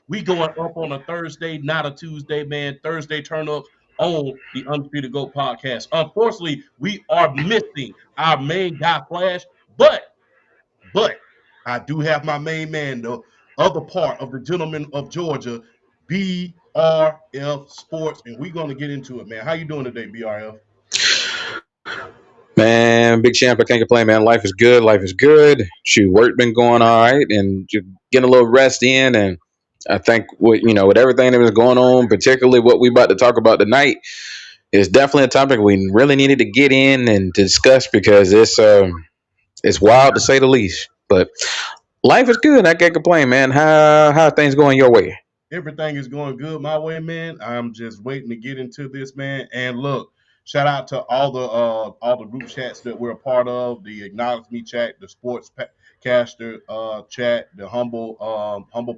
We going up on a Thursday, not a Tuesday, man. Thursday turn ups on the Undefeated Goat podcast. Unfortunately, we are missing our main guy, Flash, but but I do have my main man, the other part of the gentleman of Georgia, BRF Sports, and we're gonna get into it, man. How you doing today, BRF? Man, big champ, I can't complain, man. Life is good. Life is good. Shoot, work been going all right, and just getting a little rest in. And I think with everything that was going on, particularly what we about to talk about tonight, is definitely a topic we really needed to get in and discuss because it's wild to say the least. But life is good. I can't complain, man. How are things going your way? Everything is going good my way, man. I'm just waiting to get into this, man. And look, shout out to all the group chats that we're a part of, the Acknowledge Me chat, the Sports Caster chat, the Humble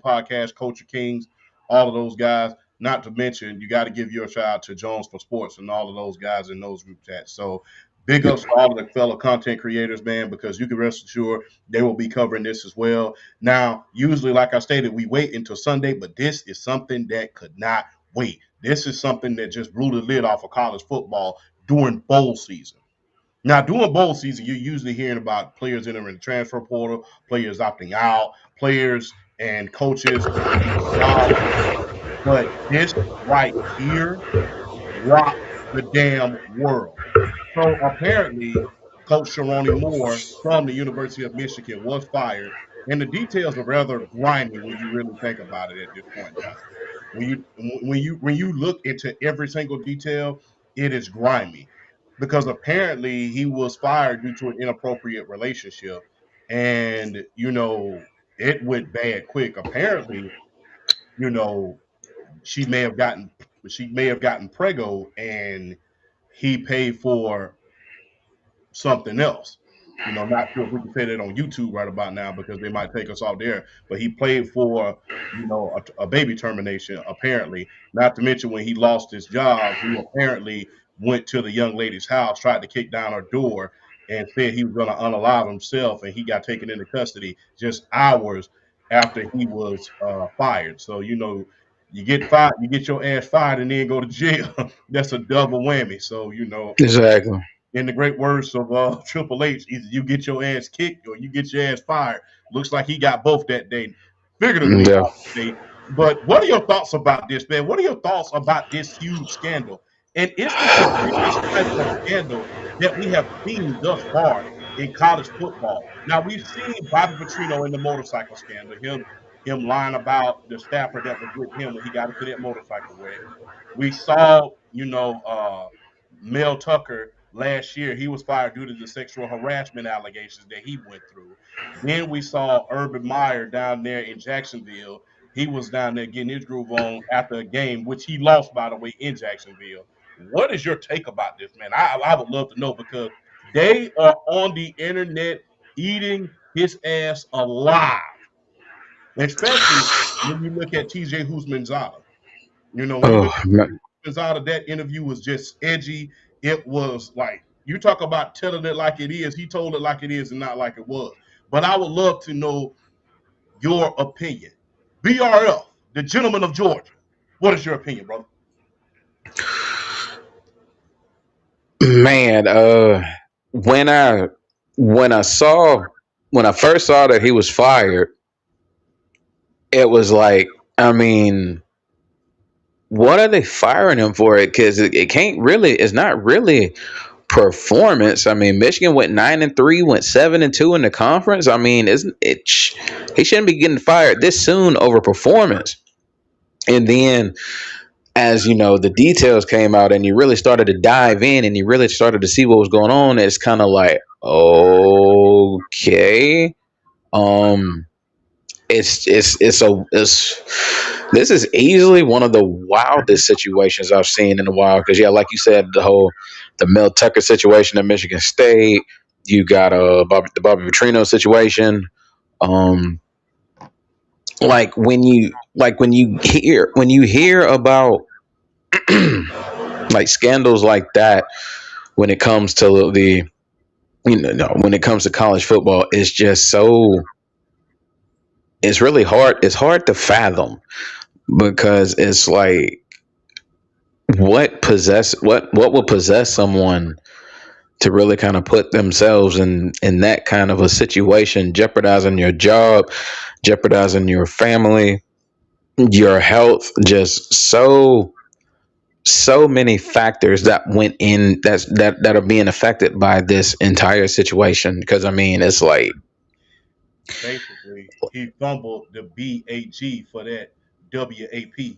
Podcast, Culture Kings, all of those guys. Not to mention, you got to give your shout out to Jones for Sports and all of those guys in those group chats. So big ups to all of the fellow content creators, man, because you can rest assured they will be covering this as well. Now, usually, like I stated, we wait until Sunday, but this is something that could not wait. This is something that just blew the lid off of college football during bowl season. Now, during bowl season, you're usually hearing about players entering the transfer portal, players opting out, players and coaches getting jobs. But this right here rocked the damn world. So apparently, Coach Sherrone Moore from the University of Michigan was fired, and the details are rather grimy when you really think about it at this point in time. When you look into every single detail, it is grimy because apparently he was fired due to an inappropriate relationship, and it went bad quick. Apparently, you know she may have gotten prego, and he paid for something else. Not sure if we can say that on YouTube right about now because they might take us off there. But he played for, a baby termination, apparently. Not to mention when he lost his job, he apparently went to the young lady's house, tried to kick down her door, and said he was going to unalive himself, and he got taken into custody just hours after he was fired. So, you get fired, you get your ass fired, and then go to jail. That's a double whammy. So, Exactly. in the great words of Triple H, either you get your ass kicked or you get your ass fired. Looks like he got both that day, figuratively Yeah. obviously. But what are your thoughts about this, man? What are your thoughts about this huge scandal? And is this the biggest type of scandal that we have seen thus far in college football? Now we've seen Bobby Petrino in the motorcycle scandal, him lying about the staffer that was with him when he got into that motorcycle wreck. We saw, Mel Tucker last year. He was fired due to the sexual harassment allegations that he went through. Then we saw Urban Meyer down there in Jacksonville. He was down there getting his groove on after a game, which he lost, by the way, in Jacksonville. What is your take about this, man? I would love to know because they are on the internet eating his ass alive, especially when you look at TJ Husmanzada. When you Oh look man. out of that interview was just edgy. It was like you talk about telling it like it is. He told it like it is and not like it was. But I would love to know your opinion. BRL, the gentleman of Georgia. What is your opinion, brother? Man, when I when I saw when I first saw that he was fired, it was like, I mean, what are they firing him for? It because it can't really. It's not really performance. I mean, Michigan went 9-3, went 7-2 in the conference. I mean, isn't it? He shouldn't be getting fired this soon over performance. And then, as you know, the details came out, and you really started to dive in, and you really started to see what was going on. It's kind of like, okay, um, it's this is easily one of the wildest situations I've seen in a while. Because yeah, like you said, the Mel Tucker situation at Michigan State. You got the Bobby Petrino situation. Um, like when you hear about like scandals like that when it comes to the when it comes to college football, it's just so it's really hard. It's hard to fathom. because it's like what would possess someone to really kind of put themselves in that kind of a situation, jeopardizing your job, jeopardizing your family, your health, just so many factors that went in that are being affected by this entire situation. Because I mean, it's like Basically, he fumbled the BAG for that WAP.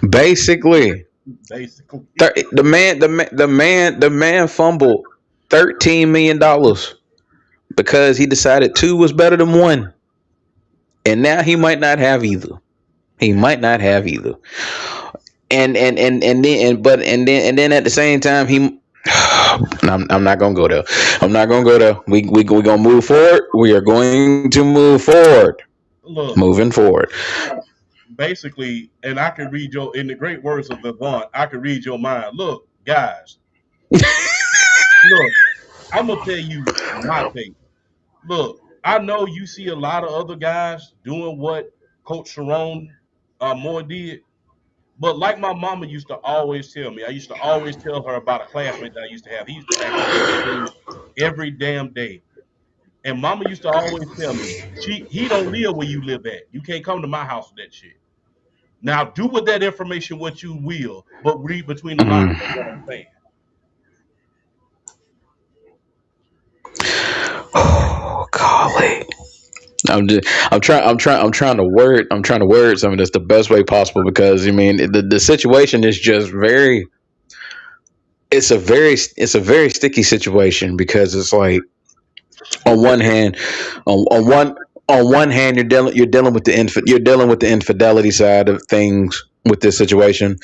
basically Basically, the man fumbled $13 million because he decided two was better than one, and now he might not have either. He might not have either. And then at the same time he I'm not gonna go there. I'm not gonna go there. We gonna move forward. We are going to move forward. look, Moving forward. basically, and I can read your, in the great words of Vaughn, I can read your mind. Look, guys, look, I'm gonna tell you my take. Look, I know you see a lot of other guys doing what Coach Sherrone Moore did, but like my mama used to always tell me, I used to always tell her about a classmate that I used to have. He used to practice every day, every damn day. And mama used to always tell me, he don't live where you live at. You can't come to my house with that shit. Now do with that information what you will, but read between the lines Mm. of what I'm saying. Oh golly. I'm trying to word something that's the best way possible, because I mean the situation is just very it's a very sticky situation, because it's like on one hand on one on one hand you're dealing with you're dealing with the infidelity side of things with this situation.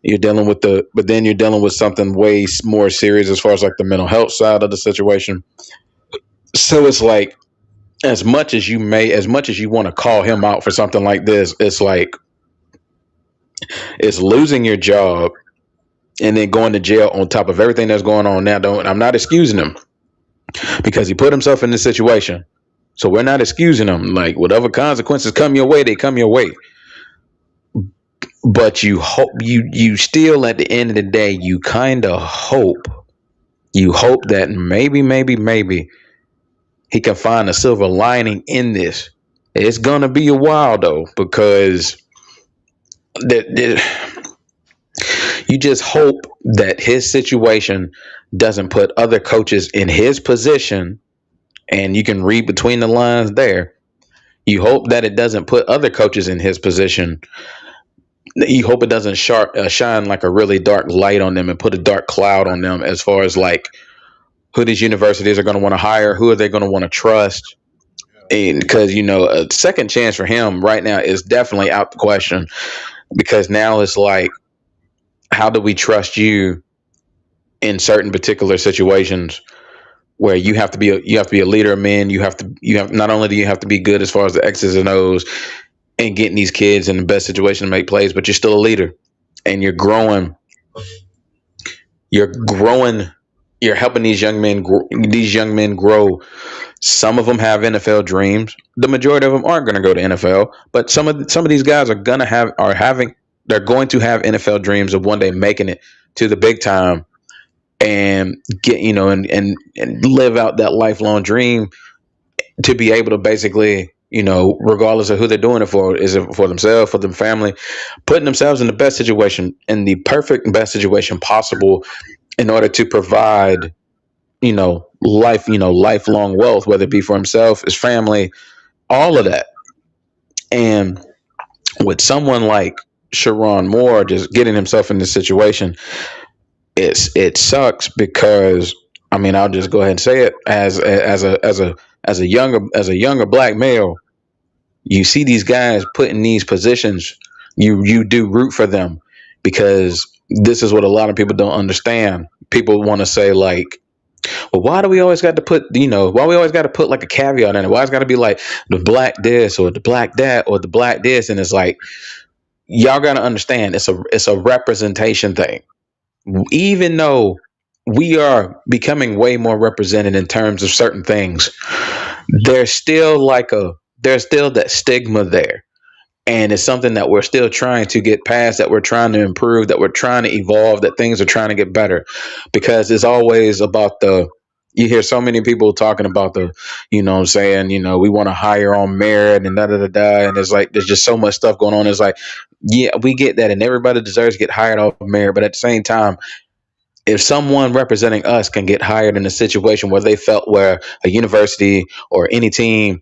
You're dealing with the but then you're dealing with something way more serious as far as like the mental health side of the situation. So it's like, as much as you want to call him out for something like this, it's like it's losing your job and then going to jail on top of everything that's going on now. Don't I'm not excusing him, because he put himself in this situation. So we're not excusing him. Like, whatever consequences come your way, they come your way. But you still, at the end of the day, you kind of hope that maybe he can find a silver lining in this. It's gonna be a while though, because that you just hope that his situation doesn't put other coaches in his position, and you can read between the lines there. You hope that it doesn't put other coaches in his position. You hope it doesn't shine like a really dark light on them and put a dark cloud on them, as far as like who these universities are going to want to hire, who are they going to want to trust. Yeah. And because a second chance for him right now is definitely out the question, because now it's like, how do we trust you in certain particular situations where you have to be a leader of men. You have not only do you have to be good as far as the X's and O's and getting these kids in the best situation to make plays, but you're still a leader, and you're growing, you're helping these young men grow. Some of them have NFL dreams. The majority of them aren't going to go to NFL, but some of these guys they're going to have NFL dreams of one day making it to the big time, and get and live out that lifelong dream, to be able to basically, regardless of who they're doing it for, is it for themselves, for their family, putting themselves in the best situation, in the perfect best situation possible, in order to provide, lifelong wealth, whether it be for himself, his family, all of that. And with someone like Sherrone Moore just getting himself in this situation, it sucks, because I mean, I'll just go ahead and say it, as a younger black male, you see these guys put in these positions, you do root for them, because this is what a lot of people don't understand. People want to say like, well, why do we always got to put, why we always got to put like a caveat in it? Why it's got to be like the black this or the black that or the black this? And it's like, y'all got to understand, it's a representation thing. Even though we are becoming way more represented in terms of certain things, there's still like there's still that stigma there, and it's something that we're still trying to get past, that we're trying to improve, that we're trying to evolve, that things are trying to get better, because it's always about the, you hear so many people talking about the, what I'm saying, we want to hire on merit and da da da da, and it's like there's just so much stuff going on. It's like, yeah, we get that, and everybody deserves to get hired off of merit, but at the same time, if someone representing us can get hired in a situation where they felt, where a university or any team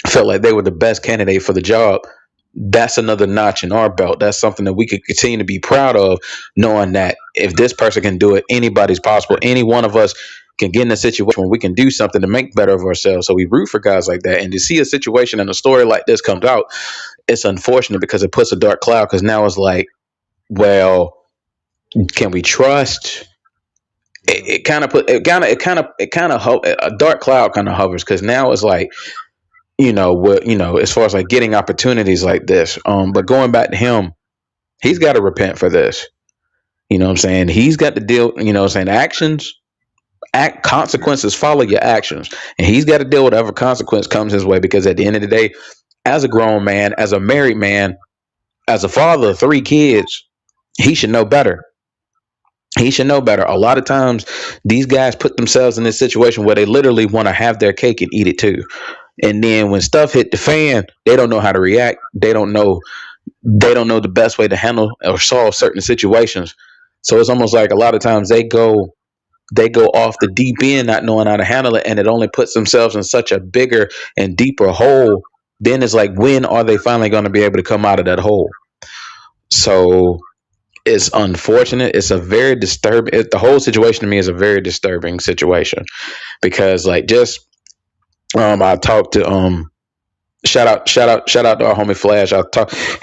felt like they were the best candidate for the job, that's another notch in our belt. That's something that we could continue to be proud of, knowing that if this person can do it, anybody's possible. Any one of us can get in a situation where we can do something to make better of ourselves. So we root for guys like that. And to see a situation and a story like this comes out, it's unfortunate because it puts a dark cloud. Because now it's like, well, can we trust? Yeah. It kind of put it kind of a dark cloud kind of hovers, because now it's like, what, as far as like getting opportunities like this, but going back to him, he's got to repent for this. What I'm saying? He's got to deal, what I'm saying, actions, act, consequences follow your actions, and he's got to deal with whatever consequence comes his way, because at the end of the day, as a grown man, as a married man, as a father of 3 kids, he should know better. He should know better. A lot of times these guys put themselves in this situation where they literally want to have their cake and eat it too. And then when stuff hit the fan, they don't know how to react. They don't know the best way to handle or solve certain situations. So it's almost like a lot of times they go off the deep end not knowing how to handle it, and it only puts themselves in such a bigger and deeper hole. Then it's like, when are they finally going to be able to come out of that hole? So it's unfortunate. It's a very disturbing. The whole situation to me is a very disturbing situation, because like, just I talked to shout out to our homie Flash.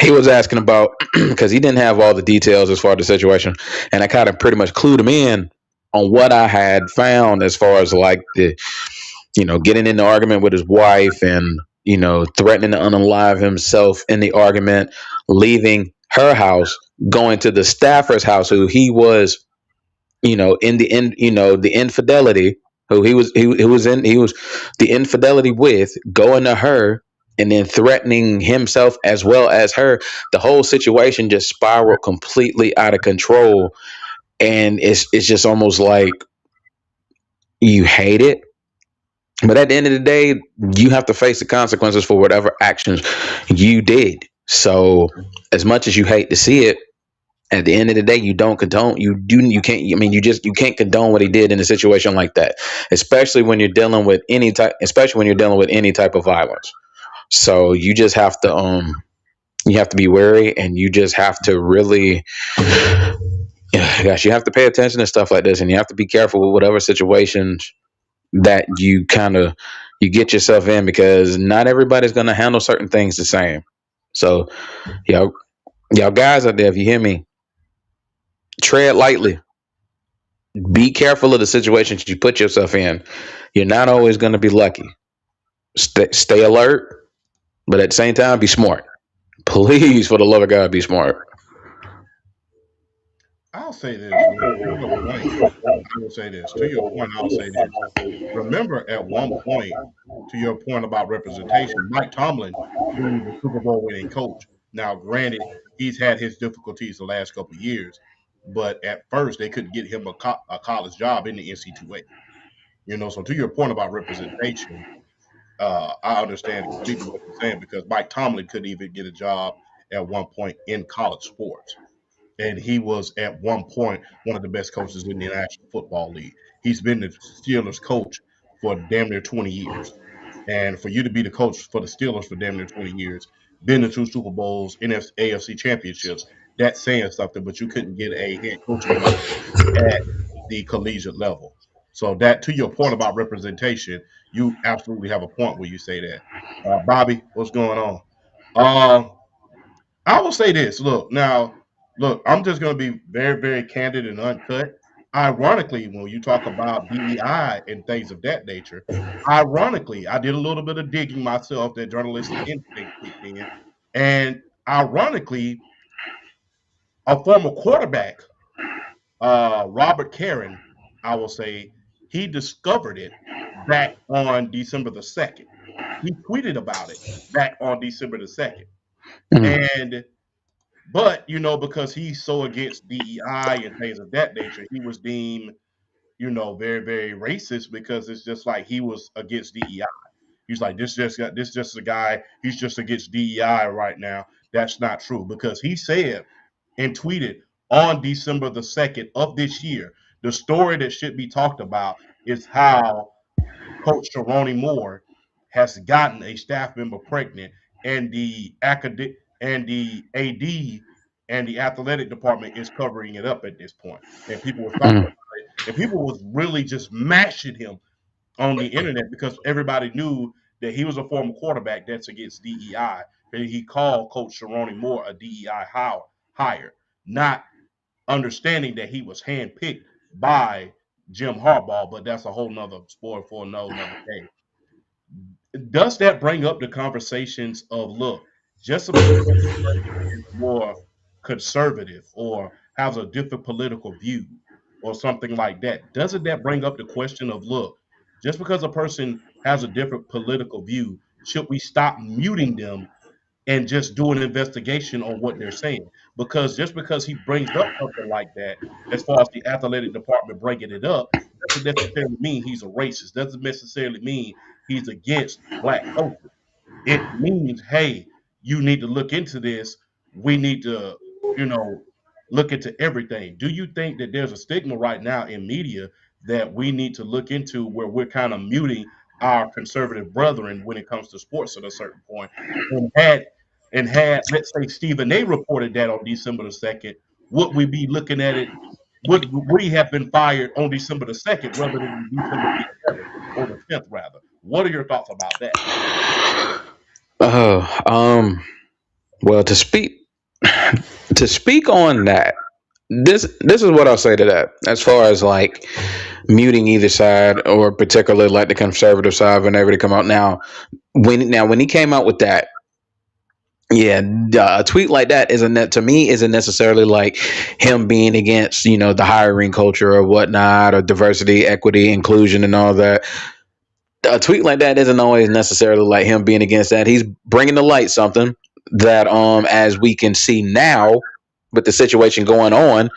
He was asking about because he didn't have all the details as far as the situation, and I kind of pretty much clued him in on what I had found as far as like the, getting in the argument with his wife, and threatening to unalive himself in the argument, leaving her house, going to the staffer's house, who he was, the infidelity, who he was the infidelity with, going to her, and then threatening himself as well as her. The whole situation just spiraled completely out of control, and it's just almost like you hate it, but at the end of the day, you have to face the consequences for whatever actions you did. So as much as you hate to see it, at the end of the day, you don't condone, you can't, I mean, you can't condone what he did in a situation like that, especially when you're dealing with any type of violence. So you just have to you have to be wary, and you just have to really, gosh, you have to pay attention to stuff like this, and you have to be careful with whatever situations that you get yourself in, because not everybody's going to handle certain things the same. So y'all y'all guys out there, if you hear me, tread lightly. Be careful of the situations you put yourself in. You're not always going to be lucky. Stay alert, but at the same time, be smart. Please, for the love of God, be smart. I'll say this. To your point, I will say this. To your point, I'll say this. Remember, at one point, to your point about representation, Mike Tomlin being the Super Bowl winning coach. Now, granted, he's had his difficulties the last couple of years, but at first they couldn't get him a college job in the NC2A. So to your point about representation, I understand completely what you're saying, because Mike Tomlin couldn't even get a job at one point in college sports, and he was at one point one of the best coaches in the National Football League. He's been the Steelers coach for damn near 20 years. And for you to be the coach for the Steelers for damn near 20 years, been to 2 Super Bowls, AFC championships, that's saying something, but you couldn't get a head coaching job at the collegiate level. So that, to your point about representation, you absolutely have a point where you say that. Bobby, what's going on? Uh, I will say this. Look, I'm just going to be very, very candid and uncut. Ironically, when you talk about DEI and things of that nature, ironically, I did a little bit of digging myself, that journalistic instinct kicked in. And ironically, a former quarterback, Robert Karen, I will say, he discovered it back on December the 2nd. He tweeted about it back on December the 2nd. Mm, And but because he's so against DEI and things of that nature, he was deemed, very, very racist because it's just like he was against DEI. He's like, this just a guy, he's just against DEI right now. That's not true because he said and tweeted on December the 2nd of this year, the story that should be talked about is how Coach Sherrone Moore has gotten a staff member pregnant, and the academic and the AD and the athletic department is covering it up at this point. And people was talking mm, about it, and people was really just mashing him on the internet because everybody knew that he was a former quarterback that's against DEI. And he called Coach Sherrone Moore a DEI hire, not understanding that he was handpicked by Jim Harbaugh, but that's a whole nother sport for another day. Does that bring up the conversations of, look, just because a person is more conservative or has a different political view or something like that, doesn't that bring up the question of, look, just because a person has a different political view, should we stop muting them and just do an investigation on what they're saying? Because just because he brings up something like that, as far as the athletic department bringing it up, doesn't necessarily mean he's a racist. Doesn't necessarily mean he's against black culture. It means, hey, you need to look into this. We need to, you know, look into everything. Do you think that there's a stigma right now in media that we need to look into where we're kind of muting our conservative brethren when it comes to sports at a certain point? And had let's say Stephen A reported that on December the 2nd, would we be looking at it? Would he have been fired on December the 2nd rather than December the 11th or the 10th rather? What are your thoughts about that? oh, well, to speak on that, this is what I'll say to that. As far as like muting either side, or particularly like the conservative side, whenever they come out when he came out with that, yeah, a tweet like that isn't that to me isn't necessarily like him being against the hiring culture or whatnot, or diversity, equity, inclusion, and all that. A tweet like that isn't always necessarily like him being against that. He's bringing to light something that, as we can see now, with the situation going on,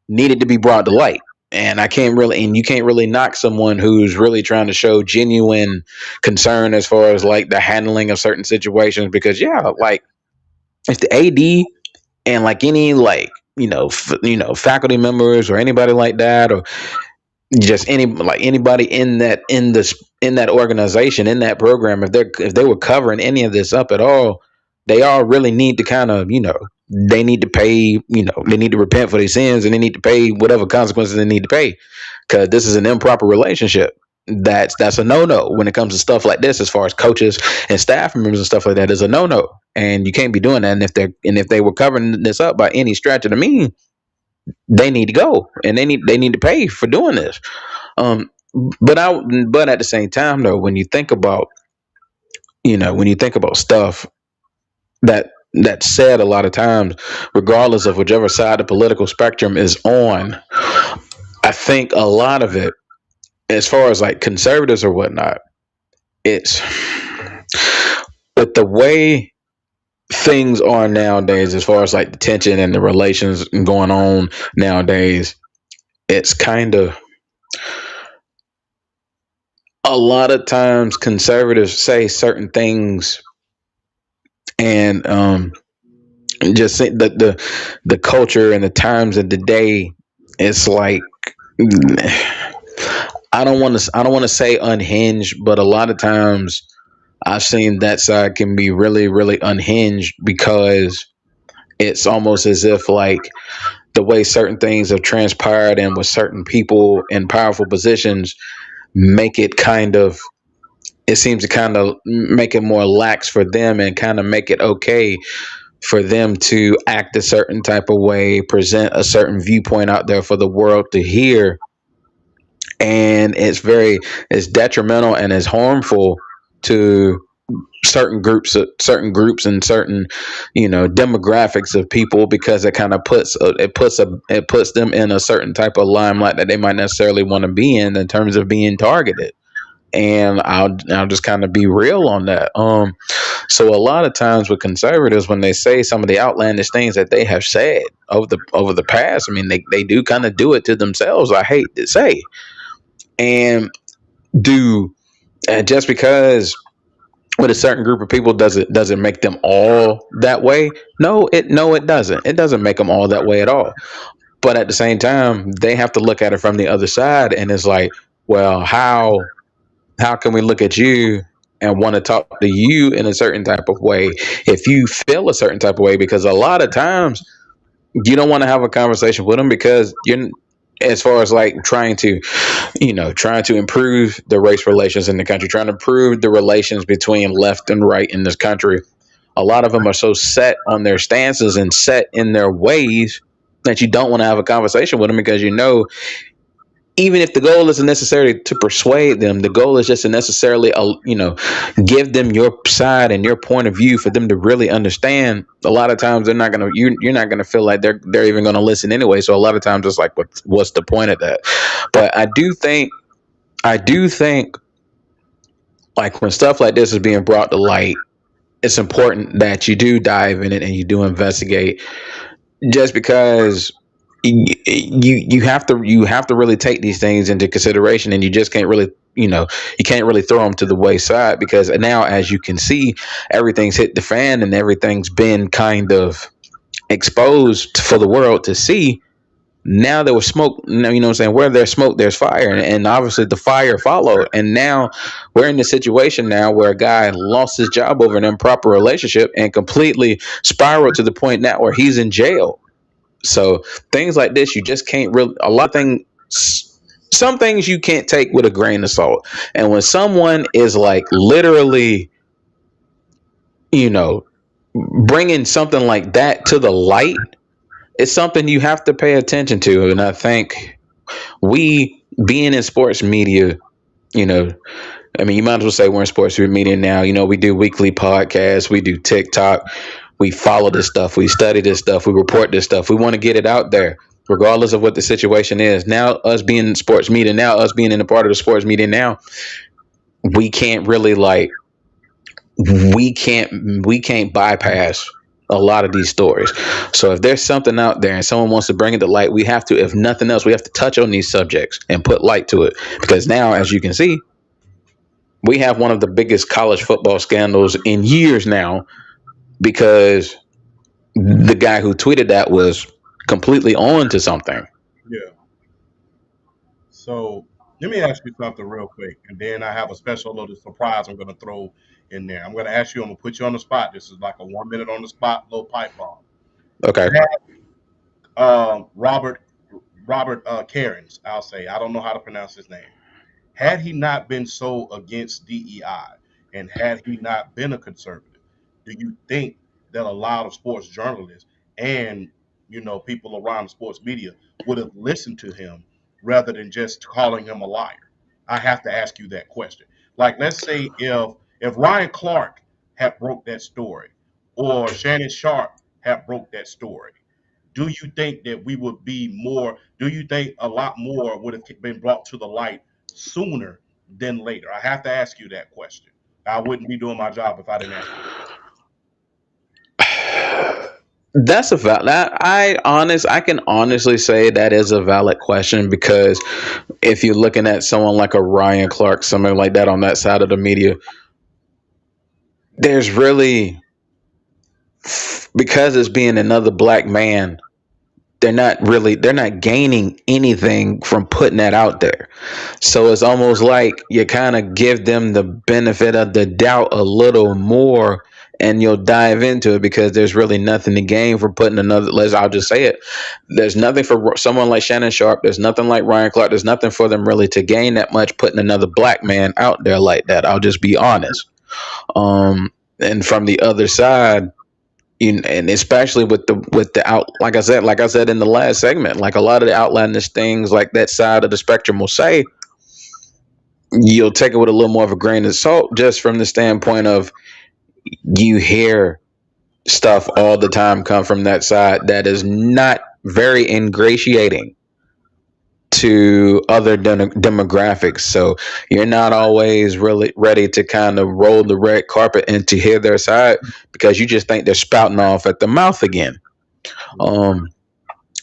needed to be brought to light. And you can't really knock someone who's really trying to show genuine concern as far as like the handling of certain situations, because yeah, like if the AD and like any like faculty members or anybody like that, or just anybody in that organization, in that program, if they were covering any of this up at all, they all really need to kind of they need to pay, they need to repent for their sins, and they need to pay whatever consequences they need to pay, because this is an improper relationship. That's a no-no when it comes to stuff like this. As far as coaches and staff members and stuff like that, is a no-no, and you can't be doing that. And if they were covering this up by any stretch of the mean, they need to go, and they need to pay for doing this. um, but at the same time, though, when you think about stuff that's said a lot of times, regardless of whichever side the political spectrum is on, I think a lot of it, as far as like conservatives or whatnot, it's with the way things are nowadays, as far as like the tension and the relations going on nowadays. It's kind of a lot of times conservatives say certain things, and just say that the culture and the times of the day, it's like, I don't want to say unhinged, but a lot of times I've seen that side can be really, really unhinged, because it's almost as if like the way certain things have transpired and with certain people in powerful positions make it kind of, it seems to kind of make it more lax for them, and kind of make it okay for them to act a certain type of way, present a certain viewpoint out there for the world to hear. And it's detrimental and it's harmful to certain groups and certain demographics of people, because it kind of puts them in a certain type of limelight that they might necessarily want to be in terms of being targeted. And I'll just kind of be real on that. So a lot of times with conservatives, when they say some of the outlandish things that they have said over the past, I mean, they do kind of do it to themselves. I hate to say, and do just because with a certain group of people doesn't make them all that way. No, it doesn't. It doesn't make them all that way at all. But at the same time, they have to look at it from the other side, and it's like, well, how can we look at you and want to talk to you in a certain type of way if you feel a certain type of way? Because a lot of times you don't want to have a conversation with them because you're, as far as like trying to improve the race relations in the country, trying to improve the relations between left and right in this country. A lot of them are so set on their stances and set in their ways that you don't want to have a conversation with them because even if the goal isn't necessarily to persuade them, the goal is just to necessarily, give them your side and your point of view for them to really understand. A lot of times they're not gonna, you're not gonna feel like they're even gonna listen anyway. So a lot of times it's like, what's the point of that? But I do think, like when stuff like this is being brought to light, it's important that you do dive in it and you do investigate. Just because you have to really take these things into consideration, and you just can't really you can't really throw them to the wayside, because now, as you can see, everything's hit the fan and everything's been kind of exposed for the world to see. Now there was smoke, you know what I'm saying, where there's smoke there's fire, and obviously the fire followed, and now we're in the situation now where a guy lost his job over an improper relationship and completely spiraled to the point now where he's in jail. So things like this, you just can't really. A lot of things, some things you can't take with a grain of salt. And when someone is like literally, you know, bringing something like that to the light, it's something you have to pay attention to. And I think we, being in sports media, you know, I mean, you might as well say we're in sports media now. We do weekly podcasts, we do TikTok, we follow this stuff, we study this stuff, we report this stuff. We want to get it out there, regardless of what the situation is. Now, us being in sports media now, us being in a part of the sports media now, we can't really we can't bypass a lot of these stories. So if there's something out there and someone wants to bring it to light, we have to, if nothing else, we have to touch on these subjects and put light to it. Because now, as you can see, we have one of the biggest college football scandals in years now, because the guy who tweeted that was completely on to something. Yeah. So let me ask you something real quick, and then I have a special little surprise I'm going to throw in there. I'm going to ask you. I'm going to put you on the spot. This is like a 1 minute on the spot little pipe bomb. Okay. Robert Karens, I'll say. I don't know how to pronounce his name. Had he not been so against DEI, and had he not been a conservative, do you think that a lot of sports journalists and people around the sports media would have listened to him rather than just calling him a liar? I have to ask you that question. Like, let's say if Ryan Clark had broke that story, or Shannon Sharp had broke that story, do you think that we would be more? Do you think a lot more would have been brought to the light sooner than later? I have to ask you that question. I wouldn't be doing my job if I didn't ask you that question. That's a valid. I can honestly say that is a valid question, because if you're looking at someone like a Ryan Clark, something like that on that side of the media, there's really, because it's being another black man, they're not gaining anything from putting that out there. So it's almost like you kind of give them the benefit of the doubt a little more, and you'll dive into it, because there's really nothing to gain for putting another, I'll just say it, there's nothing for someone like Shannon Sharp, there's nothing like Ryan Clark, there's nothing for them really to gain that much putting another black man out there like that. I'll just be honest. And from the other side, and especially with the out, like I said in the last segment, like a lot of the outlandish things like that side of the spectrum will say, you'll take it with a little more of a grain of salt, just from the standpoint of, you hear stuff all the time come from that side that is not very ingratiating. to other demographics. So you're not always really ready to kind of roll the red carpet and to hear their side because you just think they're spouting off at the mouth again. Um,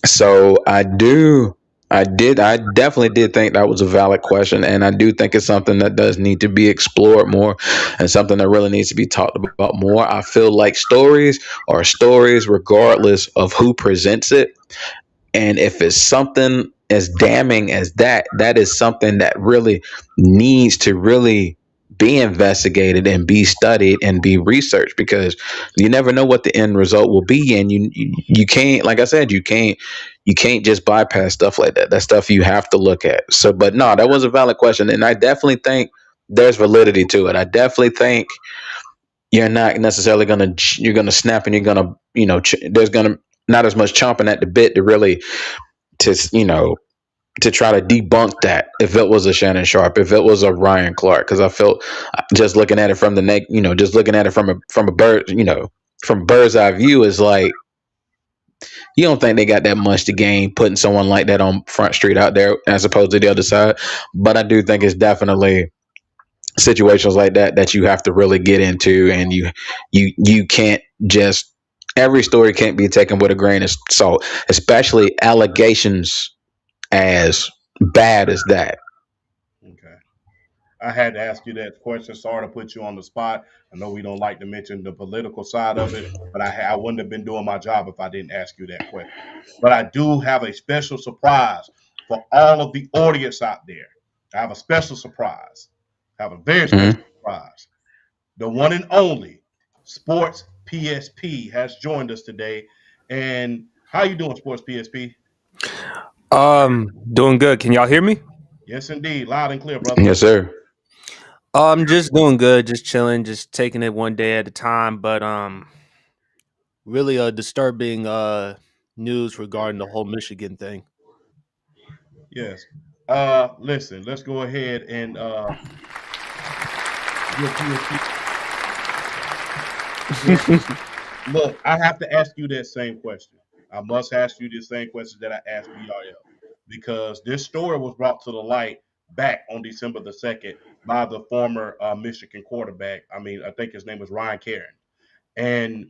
so I definitely did think that was a valid question, and I do think it's something that does need to be explored more, and something that really needs to be talked about more. I feel like stories are stories, regardless of who presents it, and if it's something as damning as that, that is something that really needs to really be investigated and be studied and be researched because you never know what the end result will be, and you can't, like I said, you can't just bypass stuff like that. That's stuff you have to look at. So, but no, that was a valid question, and I definitely think there's validity to it. I definitely think you're not necessarily you're gonna snap and you're gonna there's gonna not as much chomping at the bit to really to try to debunk that if it was a Shannon Sharp, if it was a Ryan Clark, because I felt just looking at it from the neck, just looking at it from a bird, from bird's eye view is like you don't think they got that much to gain putting someone like that on Front Street out there as opposed to the other side. But I do think it's definitely situations like that that you have to really get into, and you can't just every story can't be taken with a grain of salt, especially allegations as bad as that. Okay. I had to ask you that question. Sorry to put you on the spot. I know we don't like to mention the political side of it, but I wouldn't have been doing my job if I didn't ask you that question. But I do have a special surprise for all of the audience out there. I have a special surprise. I have a very special Hmm. surprise. The one and only Sports PSP has joined us today. And how you doing, Sports PSP? Doing good. Can y'all hear me? Yes, indeed, loud and clear, brother. Yes, sir. Just doing good, just chilling, just taking it one day at a time. But really disturbing news regarding the whole Michigan thing. Yes. Listen, let's go ahead and give PSP. Yeah. Look, I have to ask you that same question. I must ask you the same question that I asked BRL because this story was brought to the light back on December the 2nd by the former Michigan quarterback. I mean, I think his name was Ryan Karen. And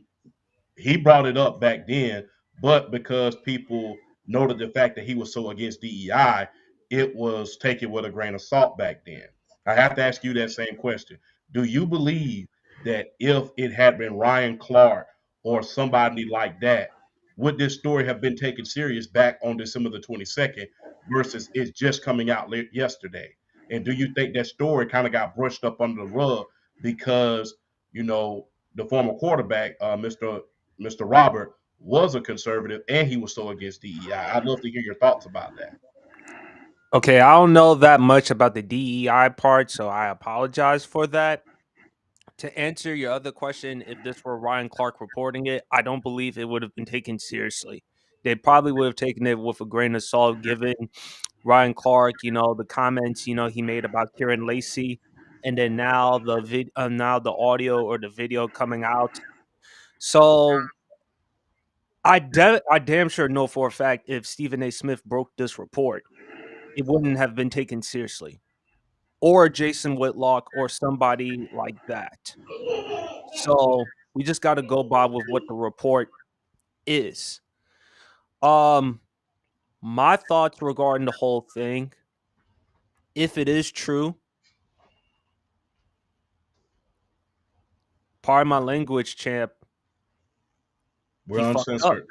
he brought it up back then, but because people noted the fact that he was so against DEI, it was taken with a grain of salt back then. I have to ask you that same question. Do you believe that if it had been Ryan Clark or somebody like that, would this story have been taken serious back on December the 22nd versus it's just coming out yesterday? And do you think that story kind of got brushed up under the rug because, you know, the former quarterback, Mr. Robert, was a conservative and he was so against DEI? I'd love to hear your thoughts about that. Okay, I don't know that much about the DEI part, so I apologize for that. To answer your other question, if this were Ryan Clark reporting it, I don't believe it would have been taken seriously. They probably would have taken it with a grain of salt, given Ryan Clark, the comments, he made about Kieran Lacey, and then now now the audio or the video coming out. So I damn sure know for a fact if Stephen A. Smith broke this report, it wouldn't have been taken seriously, or Jason Whitlock or somebody like that. So we just got to go by with what the report is. Um, my thoughts regarding the whole thing, if it is true, pardon my language, champ, We're he fucked up. uncensored.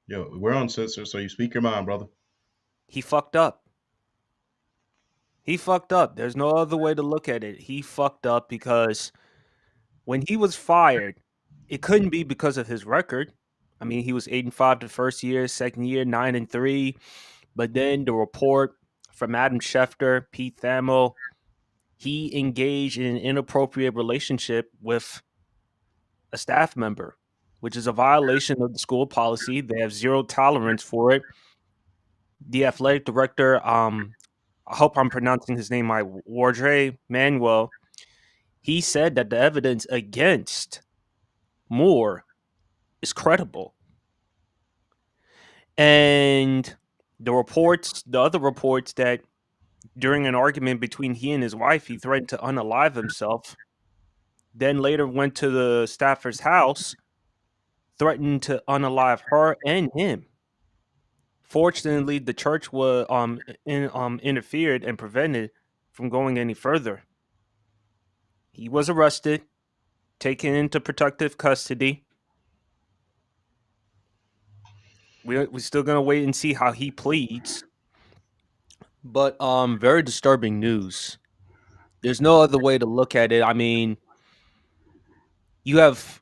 Yo, we're uncensored, so you speak your mind, brother. He fucked up. He fucked up. There's no other way to look at it. He fucked up because when he was fired, it couldn't be because of his record. I mean, he was 8-5 the first year, second year 9-3. But then the report from Adam Schefter, Pete Thamel, he engaged in an inappropriate relationship with a staff member, which is a violation of the school policy. They have zero tolerance for it. The athletic director, I hope I'm pronouncing his name right, Wardre Manuel, he said that the evidence against Moore is credible. And The other reports that during an argument between he and his wife, he threatened to unalive himself. Then later went to the Stafford's house, threatened to unalive her and him. Fortunately, the church was interfered and prevented from going any further. He was arrested, taken into protective custody. We're still gonna wait and see how he pleads. But very disturbing news. There's no other way to look at it. I mean, you have.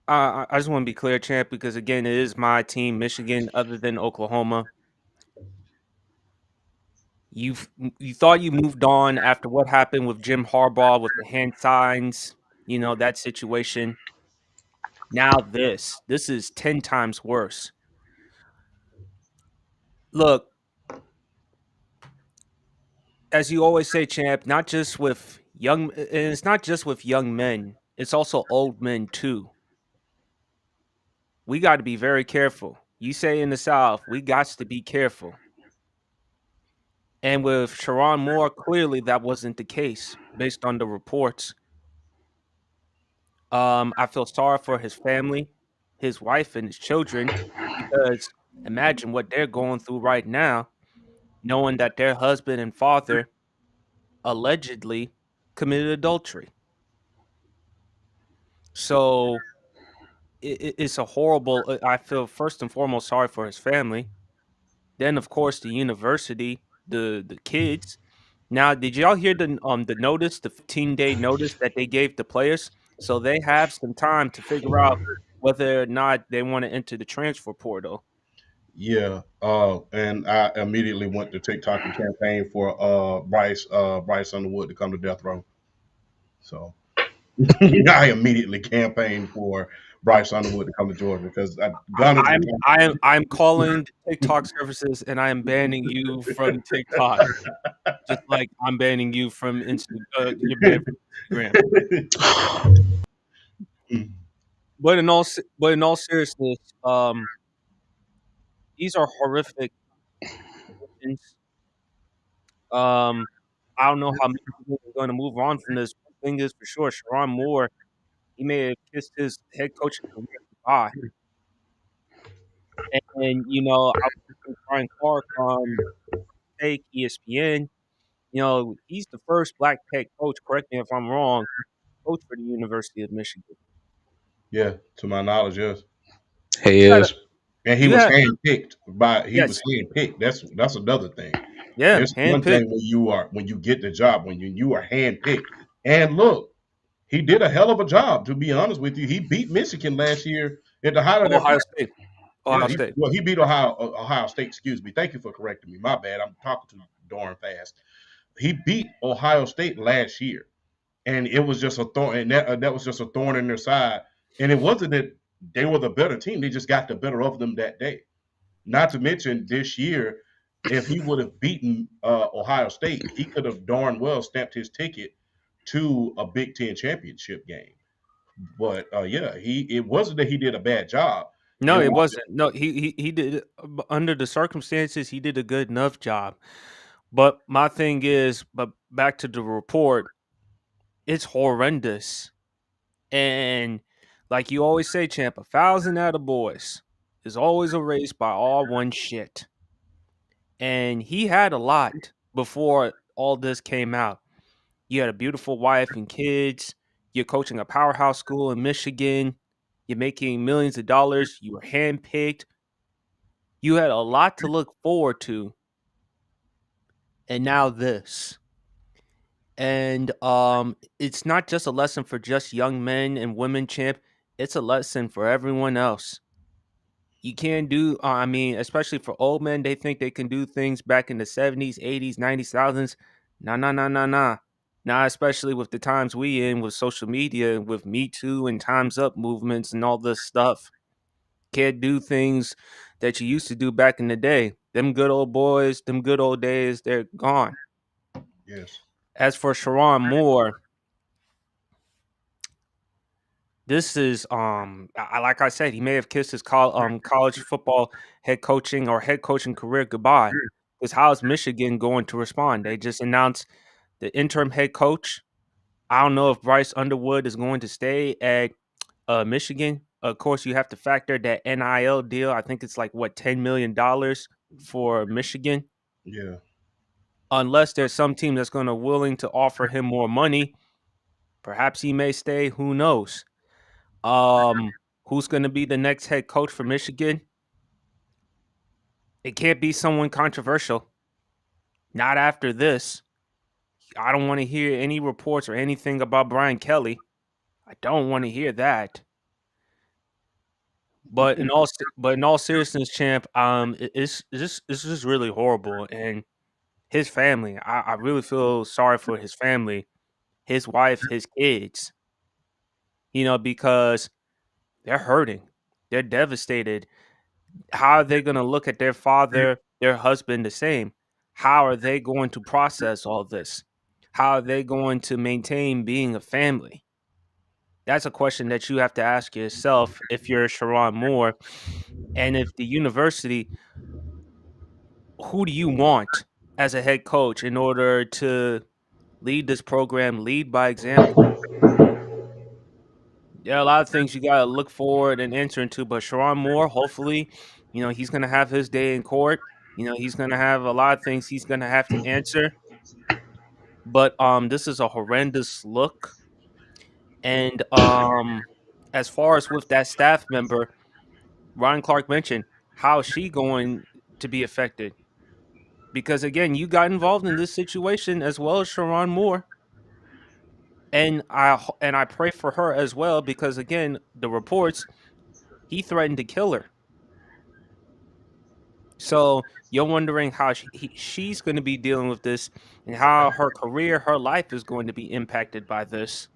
I just want to be clear, champ, because again, it is my team, Michigan. Other than Oklahoma, you you thought you moved on after what happened with Jim Harbaugh with the hand signs. You know that situation. Now this is 10 times worse. Look, as you always say, champ, not just with young, and it's not just with young men. It's also old men too. We got to be very careful. You say in the South, we got to be careful. And with Sherrone Moore, clearly that wasn't the case based on the reports. I feel sorry for his family, his wife, and his children because imagine what they're going through right now, knowing that their husband and father allegedly committed adultery. So it's a horrible. I feel first and foremost sorry for his family. Then, of course, the university, the kids. Now, did y'all hear the notice, the 15-day notice that they gave the players? So they have some time to figure out whether or not they want to enter the transfer portal. Yeah, and I immediately went to TikTok and campaign for Bryce Underwood to come to death row. So I immediately campaigned for Bryce Underwood to come to Georgia because Gunner just I'm calling the TikTok services and I am banning you from TikTok, just like I'm banning you from you're banned from Instagram. But in all seriousness, these are horrific incidents. Um, I don't know how many people are going to move on from this. One thing is for sure, Sherrone Moore, he may have kissed his head coaching career goodbye. And I was listening to Brian Clark on Take ESPN. He's the first black head coach. Correct me if I'm wrong. Coach for the University of Michigan. yeah, to my knowledge, yes. He You had, a, is. And you had, he was yes, handpicked. That's another thing. yeah, It's one handpicked. thing when you get the job, when you are handpicked. And look, he did a hell of a job, to be honest with you. He beat Michigan last year at the height of their Ohio power. State. Yeah, Ohio State. he beat Ohio State. Excuse me. Thank you for correcting me. My bad. I'm talking too darn fast. He beat Ohio State last year, and it was just a thorn, and that was just a thorn in their side. And it wasn't that they were the better team; they just got the better of them that day. Not to mention this year, if he would have beaten Ohio State, he could have darn well stamped his ticket to a Big Ten championship game. But yeah, he it wasn't that he did a bad job. No, It it was wasn't. No, he did under the circumstances. He did a good enough job. But my thing is, but back to the report, it's horrendous. And like you always say, champ, 1,000 attaboys is always erased by all one shit. And he had a lot before all this came out. You had a beautiful wife and kids. You're coaching a powerhouse school in Michigan. You're making millions of dollars. You were handpicked. You had a lot to look forward to. And now this. And it's not just a lesson for just young men and women, champ. It's a lesson for everyone else. You can't do, I mean, especially for old men, they think they can do things back in the 70s, 80s, 90s, thousands. Nah, nah, nah, nah, nah. Nah, especially with the times we in with social media, with Me Too and Time's Up movements and all this stuff. Can't do things that you used to do back in the day. Them good old boys, them good old days, they're gone. yes. As for Sherrone Moore, This is like I said, he may have kissed his college football head coaching career goodbye. Because how is Michigan going to respond? They just announced the interim head coach. I don't know if Bryce Underwood is going to stay at Michigan. Of course, you have to factor that NIL deal. I think it's like what $10 million for Michigan. Yeah. Unless there's some team that's going to willing to offer him more money, perhaps he may stay. Who knows? Um, who's going to be the next head coach for Michigan? It can't be someone controversial. Not after this. I don't want to hear any reports or anything about Brian Kelly. I don't want to hear that. But in all seriousness, champ, it's just really horrible, and his family. I really feel sorry for his family, his wife, his kids. Because they're hurting, they're devastated. How are they going to look at their father, their husband the same? How are they going to process all this? How are they going to maintain being a family? That's a question that you have to ask yourself if you're Sherrone Moore. And if the university, who do you want as a head coach in order to lead this program, lead by example? There are a lot of things you got to look forward and enter into, but Sherrone Moore, hopefully, he's going to have his day in court. He's going to have a lot of things he's going to have to answer. But this is a horrendous look. And as far as with that staff member, Ryan Clark mentioned, how is she going to be affected? Because again, you got involved in this situation as well as Sherrone Moore. And I pray for her as well because again, the reports, he threatened to kill her. So you're wondering how she's going to be dealing with this and how her career, her life is going to be impacted by this.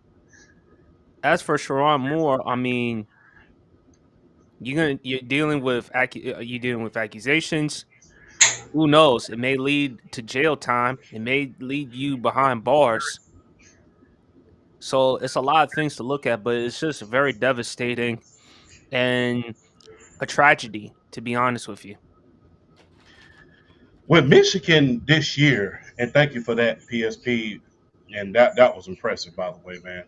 As for Sherrone Moore, I mean, you're dealing with accusations. Who knows? It may lead to jail time. It may lead you behind bars. So it's a lot of things to look at, but it's just very devastating and a tragedy, to be honest with you. With Michigan this year, and thank you for that, PSP, and that was impressive, by the way, man.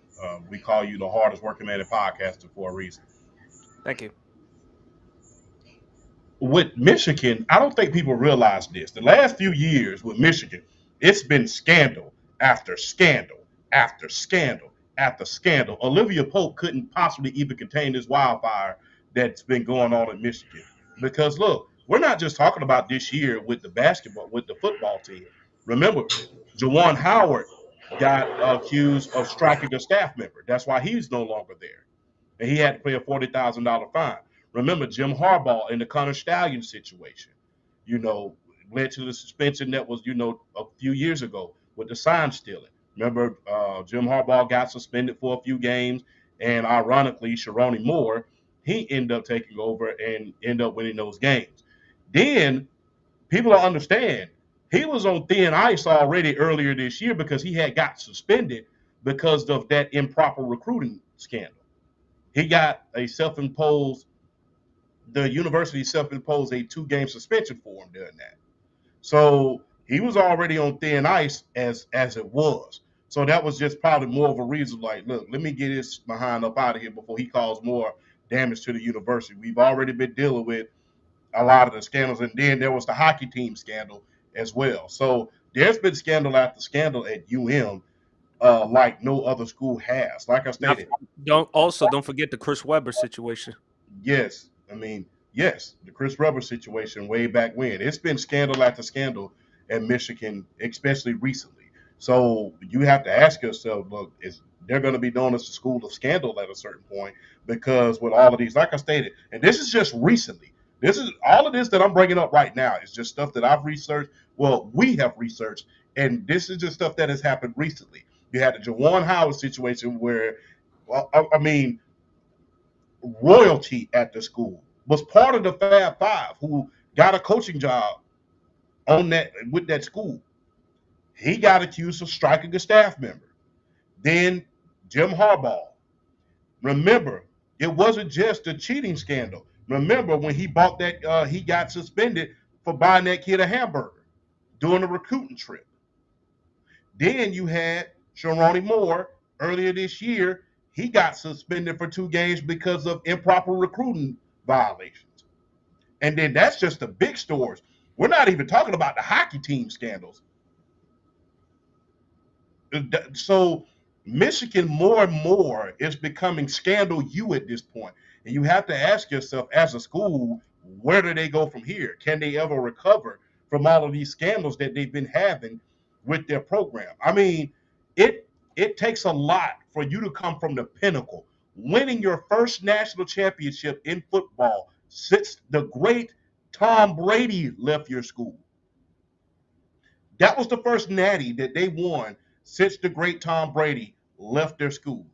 We call you the hardest working man in podcasting for a reason. Thank you. With Michigan, I don't think people realize this. The last few years with Michigan, it's been scandal after scandal after scandal after scandal. Olivia Pope couldn't possibly even contain this wildfire that's been going on in Michigan. Because look, we're not just talking about this year with the basketball, with the football team. Remember, Jawan Howard got accused of striking a staff member. That's why he's no longer there, and he had to pay a $40,000 fine. Remember Jim Harbaugh in the Connor Stallion situation, you know, led to the suspension that was, a few years ago with the sign stealing. Remember, Jim Harbaugh got suspended for a few games, and ironically, Sherrone Moore, he ended up taking over and ended up winning those games. Then people don't understand he was on thin ice already earlier this year because he had got suspended because of that improper recruiting scandal. He got a self-imposed, the university self-imposed a 2-game suspension for him during that. So he was already on thin ice as it was. So that was just probably more of a reason, like, look, let me get his behind up out of here before he caused more damage to the university. We've already been dealing with a lot of the scandals, and then there was the hockey team scandal as well. So there's been scandal after scandal at UM, like no other school has. Like I Not, stated, don't forget the Chris Webber situation. yes, I mean, yes, the Chris Rubber situation way back when. It's been scandal after scandal at Michigan, especially recently. So you have to ask yourself, look, is they're going to be known as the school of scandal at a certain point? Because with all of these, like I stated, and this is just recently. This is all of this that I'm bringing up right now is just stuff that I've researched. Well, we have researched, and this is just stuff that has happened recently. You had the Jawan Howard situation where, well, I mean, royalty at the school was part of the Fab Five who got a coaching job on that with that school. He got accused of striking a staff member. Then Jim Harbaugh. Remember, it wasn't just a cheating scandal. Remember when he bought that, he got suspended for buying that kid a hamburger during a recruiting trip. Then you had Sherrone Moore earlier this year. He got suspended for 2 games because of improper recruiting violations. And then that's just the big stores. We're not even talking about the hockey team scandals. So Michigan more and more is becoming scandal U at this point. And you have to ask yourself as a school, where do they go from here? Can they ever recover from all of these scandals that they've been having with their program? I mean, it takes a lot for you to come from the pinnacle, winning your first national championship in football since the great Tom Brady left your school. That was the first natty that they won since the great Tom Brady left their school.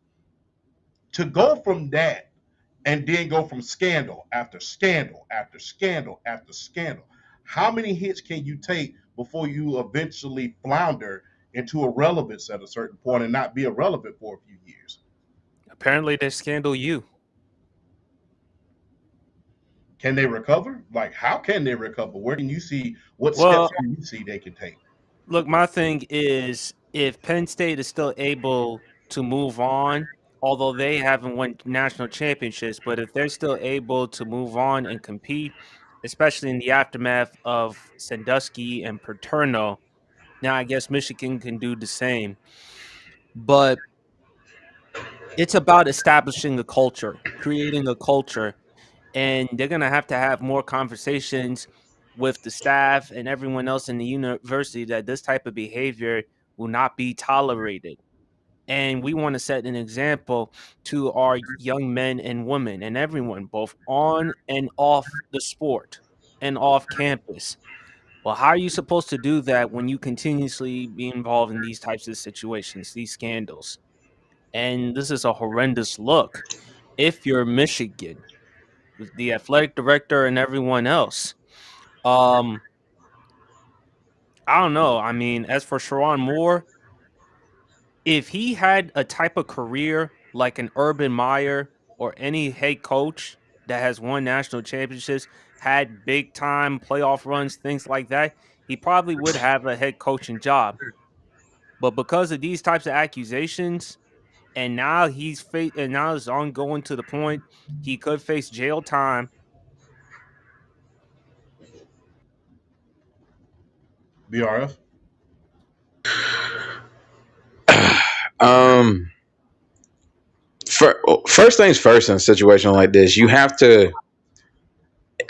To go from that and then go from scandal after scandal after scandal after scandal, how many hits can you take before you eventually flounder into irrelevance at a certain point and not be irrelevant for a few years? Apparently, they scandal you. Can they recover? Like, how can they recover? Where can you see, what steps Well, can you see they can take? look, my thing is if Penn State is still able to move on, although they haven't won national championships, but if they're still able to move on and compete, especially in the aftermath of Sandusky and Paterno, now I guess Michigan can do the same. But it's about establishing a culture, creating a culture, and they're going to have more conversations with the staff and everyone else in the university that this type of behavior will not be tolerated. And we want to set an example to our young men and women and everyone, both on and off the sport and off campus. Well, how are you supposed to do that when you continuously be involved in these types of situations, these scandals? And this is a horrendous look if you're Michigan, with the athletic director and everyone else. Um, I don't know. I mean, as for Sherrone Moore, if he had a type of career like an Urban Meyer or any head coach that has won national championships, had big time playoff runs, things like that, he probably would have a head coaching job. But because of these types of accusations, and now and now it's ongoing to the point he could face jail time. BRF? um, first things first in a situation like this, you have to,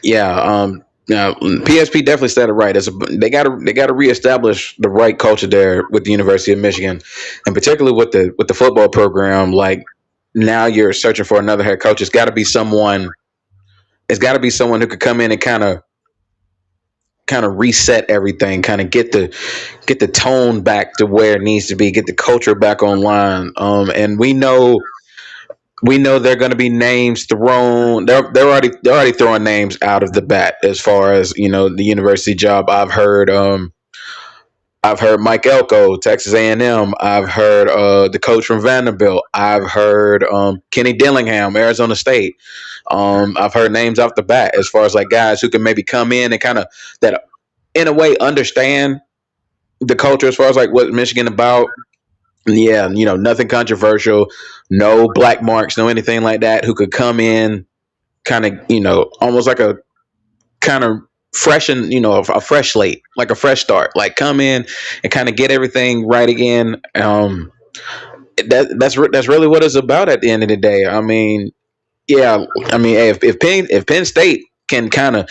yeah. Now PSP definitely said it right. They got to reestablish the right culture there with the University of Michigan, and particularly with the football program. Like now, you're searching for another head coach. It's got to be someone. It's got to be someone who could come in and kind of reset everything, kind of get the tone back to where it needs to be, get the culture back online. And we know they're going to be names thrown. They're already throwing names out of the bat as far as the university job. I've heard Mike Elko, Texas A&M. I've heard the coach from Vanderbilt. I've heard Kenny Dillingham, Arizona State. I've heard names off the bat as far as like guys who can maybe come in and kind of that in a way understand the culture as far as like what Michigan about. Yeah, nothing controversial, no black marks, no anything like that. Who could come in, kind of, almost like a kind of fresh and a fresh slate, like a fresh start. Like come in and kind of get everything right again. That's really what it's about at the end of the day. I mean, yeah, I mean, hey, if Penn State can kind of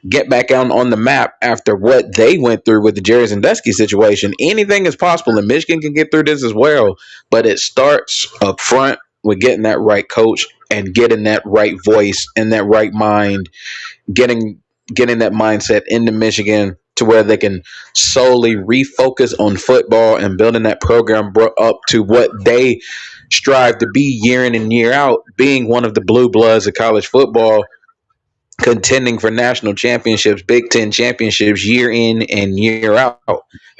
get back on the map after what they went through with the Jerry Sandusky situation, anything is possible, and Michigan can get through this as well. But it starts up front with getting that right coach and getting that right voice and that right mind, getting getting that mindset into Michigan to where they can solely refocus on football and building that program up to what they strive to be year in and year out, being one of the blue bloods of college football, contending for national championships, Big Ten championships year in and year out.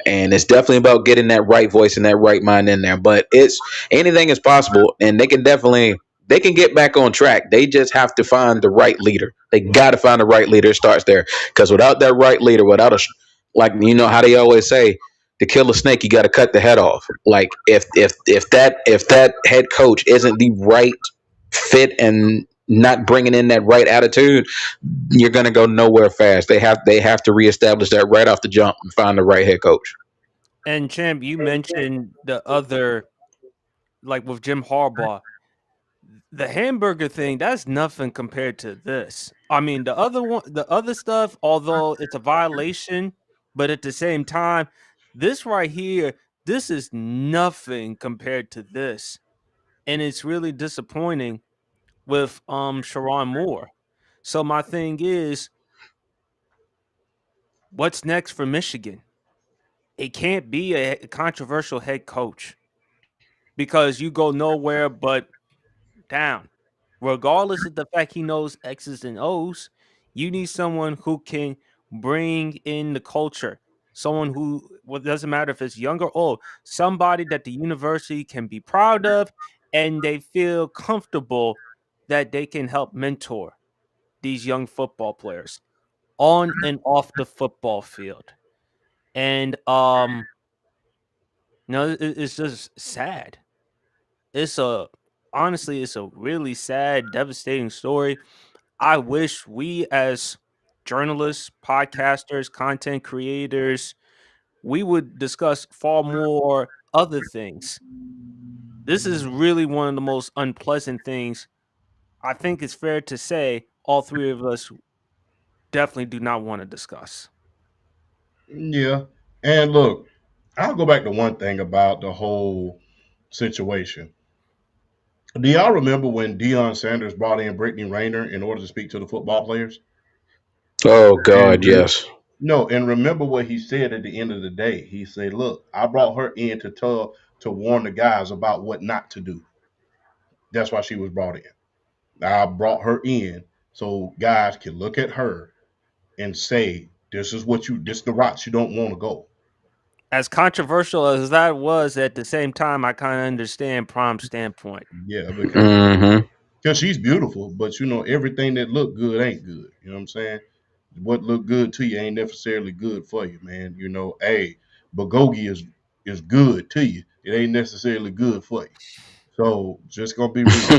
And it's definitely about getting that right voice and that right mind in there. But it's anything is possible, and they can definitely They can get back on track. They just have to find the right leader. They got to find the right leader. It starts there because without that right leader, without a like you know how they always say, to kill a snake, you got to cut the head off. Like if that head coach isn't the right fit and not bringing in that right attitude, you're gonna go nowhere fast. They have to reestablish that right off the jump and find the right head coach. And Champ, you mentioned the other, like with Jim Harbaugh, the hamburger thing, that's nothing compared to this. I mean, the other one, the other stuff, although it's a violation, but at the same time, this right here, this is nothing compared to this. And it's really disappointing with Sherrone Moore. So my thing is, what's next for Michigan? It can't be a controversial head coach because you go nowhere but down. Regardless of the fact he knows X's and O's, you need someone who can bring in the culture. Someone who, well, it doesn't matter if it's young or old, somebody that the university can be proud of and they feel comfortable that they can help mentor these young football players on and off the football field. And it's just sad. It's a honestly, it's a really sad, devastating story. I wish we as journalists, podcasters, content creators, we would discuss far more other things. This is really one of the most unpleasant things. I think it's fair to say all three of us definitely do not want to discuss. Yeah. And look, I'll go back to one thing about the whole situation. Do y'all remember when Deion Sanders brought in Brittany Rayner in order to speak to the football players? Oh God, And yes. no, and remember what he said at the end of the day. He said, "Look, I brought her in to warn the guys about what not to do. That's why she was brought in. I brought her in so guys can look at her and say, this is the route you don't want to go." As controversial as that was, at the same time, I kind of understand Prom's standpoint. Yeah, because Mm-hmm. she's beautiful, but everything that look good ain't good. You know what I'm saying? What look good to you ain't necessarily good for you, man. Hey, bulgogi is good to you. It ain't necessarily good for you. So just gonna be real.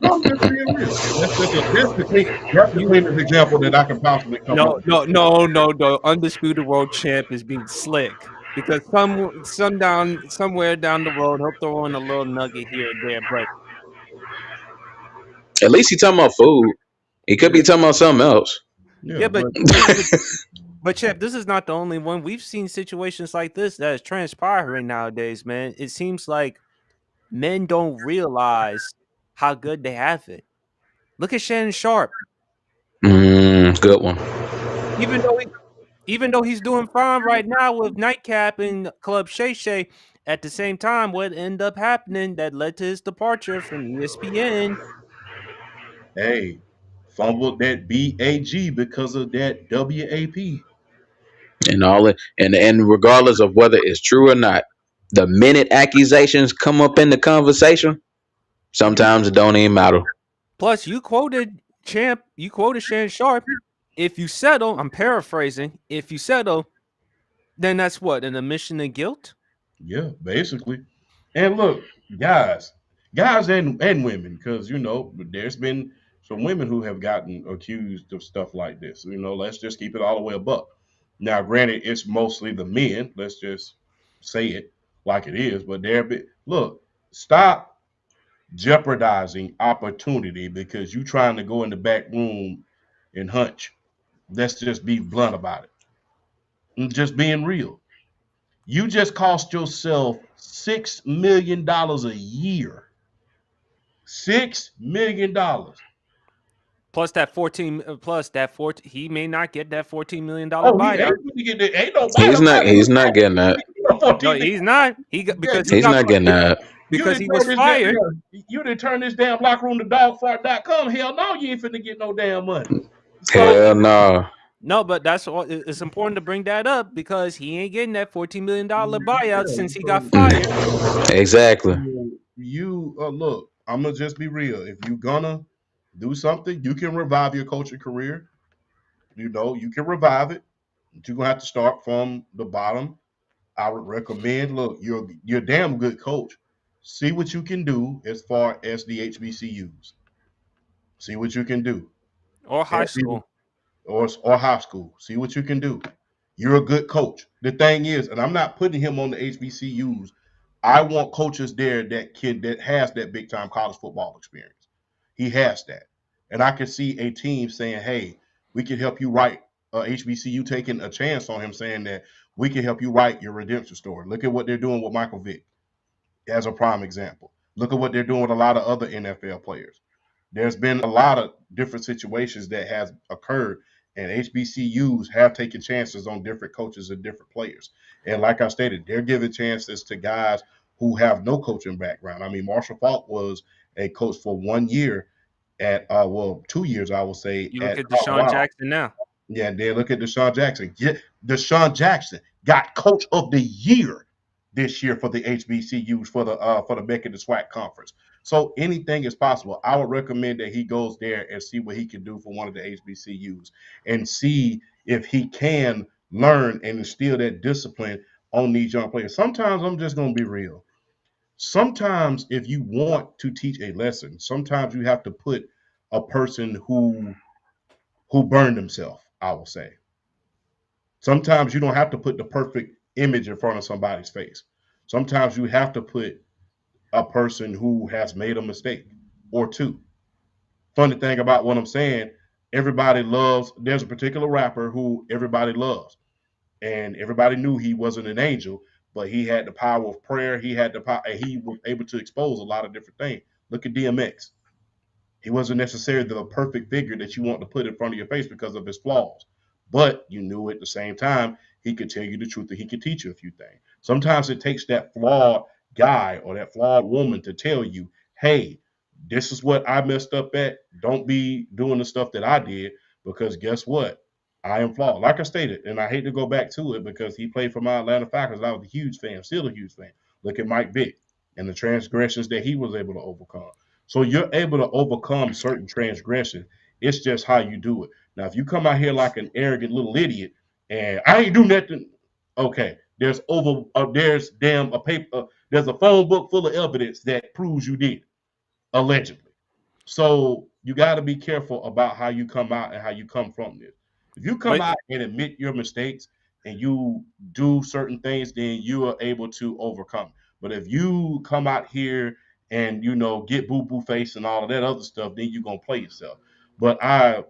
No, I'm just being real. That's the You cleanest example that I can possibly come up no, with. no, no, no, no. Undisputed world champ is being slick because somewhere down the road he'll throw in a little nugget here and there. But At least he talking about food. He could Yeah, be talking about something else. yeah, yeah, but but but champ, this is not the only one. We've seen situations like this that is transpiring nowadays, man. It seems like men don't realize how good they have it. Look at Shannon Sharp. Good one. Even though even though he's doing fine right now with Nightcap and Club Shay Shay, at the same time, what ended up happening that led to his departure from ESPN. hey, fumbled that BAG because of that WAP. And all it and regardless of whether it's true or not, the minute accusations come up in the conversation, sometimes it don't even matter. Plus, you quoted Champ, you quoted Shannon Sharp. If you settle, I'm paraphrasing. If you settle, then that's what an admission of guilt. Yeah, basically. And look, guys and women, because there's been some women who have gotten accused of stuff like this. Let's just keep it all the way above. Now, granted, it's mostly the men. Let's just say it like it is. But look, stop jeopardizing opportunity because you trying to go in the back room and hunch. Let's just be blunt about it. And just being real. You just cost yourself $6 million a year. $6 million. Plus that 14, plus that 14, he may not get that $14 million Oh, he ain't buyout. gonna get that. Ain't no He's not. matter. He's not getting that. No, 14 he's not. He got Yeah, because he He's got not getting that. you because didn't he turn was this damn. fired. You didn't turn this damn locker room to dogfart.com. Hell no, you ain't finna get no damn money. So Hell no. No, but that's all. It's important to bring that up because he ain't getting that $14 million buyout yeah, since he got so fired. Exactly. you look. I'm gonna just be real. If you're gonna do something, you can revive your coaching career. You can revive it. But you're gonna have to start from the bottom. I would recommend. Look, you're a damn good coach. See what you can do as far as the HBCUs. See what you can do. or And high school. or high school. See what you can do. You're a good coach. The thing is, and I'm not putting him on the HBCUs. I want coaches there that has that big time college football experience. He has that, and I can see a team saying, "Hey, we can help you write." HBCU taking a chance on him, saying that we can help you write your redemption story. Look at what they're doing with Michael Vick as a prime example. Look at what they're doing with a lot of other NFL players. There's been a lot of different situations that has occurred, and HBCUs have taken chances on different coaches and different players. And like I stated, they're giving chances to guys who have no coaching background. I mean, Marshall Falk was a coach for 1 year at 2 years, I would say, You look at at Deshaun Colorado. Jackson now. Yeah, and then look at Deshaun Jackson. Deshaun Jackson got Coach of the Year this year for the HBCUs for the Mecca the SWAC conference. So anything is possible. I would recommend that he goes there and see what he can do for one of the HBCUs and see if he can learn and instill that discipline on these young players. Sometimes I'm just gonna be real. Sometimes if you want to teach a lesson, sometimes you have to put a person who burned himself, I will say. Sometimes you don't have to put the perfect image in front of somebody's face. Sometimes you have to put a person who has made a mistake or two. Funny thing about what I'm saying, everybody loves, there's a particular rapper who everybody loves, and everybody knew he wasn't an angel, but he had the power of prayer. He had the power, and he was able to expose a lot of different things. Look at DMX. He wasn't necessarily the perfect figure that you want to put in front of your face because of his flaws. But you knew at the same time he could tell you the truth and he could teach you a few things. Sometimes it takes that flawed guy or that flawed woman to tell you, hey, this is what I messed up at. Don't be doing the stuff that I did because guess what? I am flawed. Like I stated, and I hate to go back to it because he played for my Atlanta Falcons. I was a huge fan, still a huge fan. Look at Mike Vick and the transgressions that he was able to overcome. So you're able to overcome certain transgressions. It's just how you do it. Now, if you come out here like an arrogant little idiot and I ain't do nothing, okay, there's damn a paper, there's a phone book full of evidence that proves you did allegedly. So you got to be careful about how you come out and how you come from this. If you come But out and admit your mistakes and you do certain things, then you are able to overcome. But if you come out here and get boo boo face and all of that other stuff, then you're gonna play yourself. But I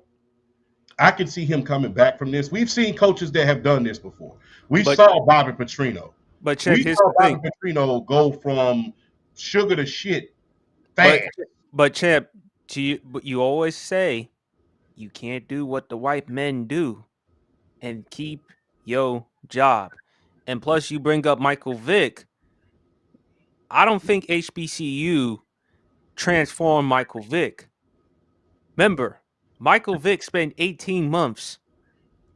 can see him coming back from this. We've seen coaches that have done this before. We but saw Bobby Petrino. but check, We here's saw the Bobby thing. Petrino go from sugar to shit But fast. but champ, but you always say you can't do what the white men do and keep your job. And plus, you bring up Michael Vick. I don't think HBCU transformed Michael Vick. Remember, Michael Vick spent 18 months.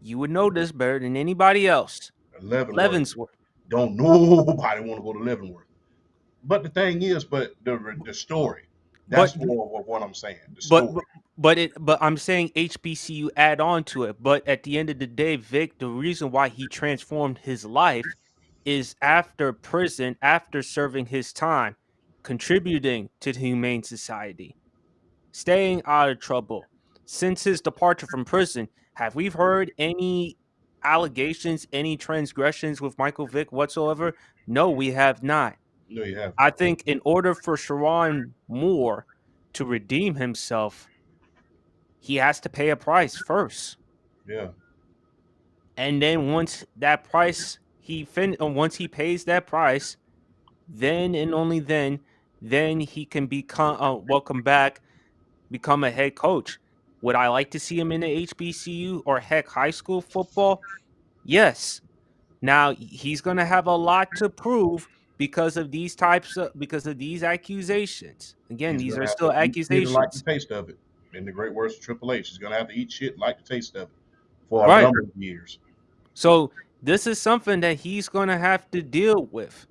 You would know this better than anybody else. Leavenworth. Leavenworth. Don't nobody want to go to Leavenworth. But the thing is, but the story. But That's more of what I'm saying. The but story. but but I'm saying HBCU add on to it. But at the end of the day, Vic, the reason why he transformed his life is after prison, after serving his time, contributing to the Humane Society, staying out of trouble. Since his departure from prison, have we heard any allegations, any transgressions with Michael Vick whatsoever? No, we have not. No, you haven't. I think in order for Sherrone Moore to redeem himself, he has to pay a price first. Yeah. And then once that price once he pays that price, then and only then he can become welcome back, become a head coach. Would I like to see him in the HBCU or heck high school football? Yes. Now he's going to have a lot to prove because of these accusations. Again, He's these gonna are have still to eat shit and like the accusations. taste of it. In the great words of Triple H, he's gonna have to eat shit and like the taste of it for a Right. number of years. So this is something that he's going to have to deal with.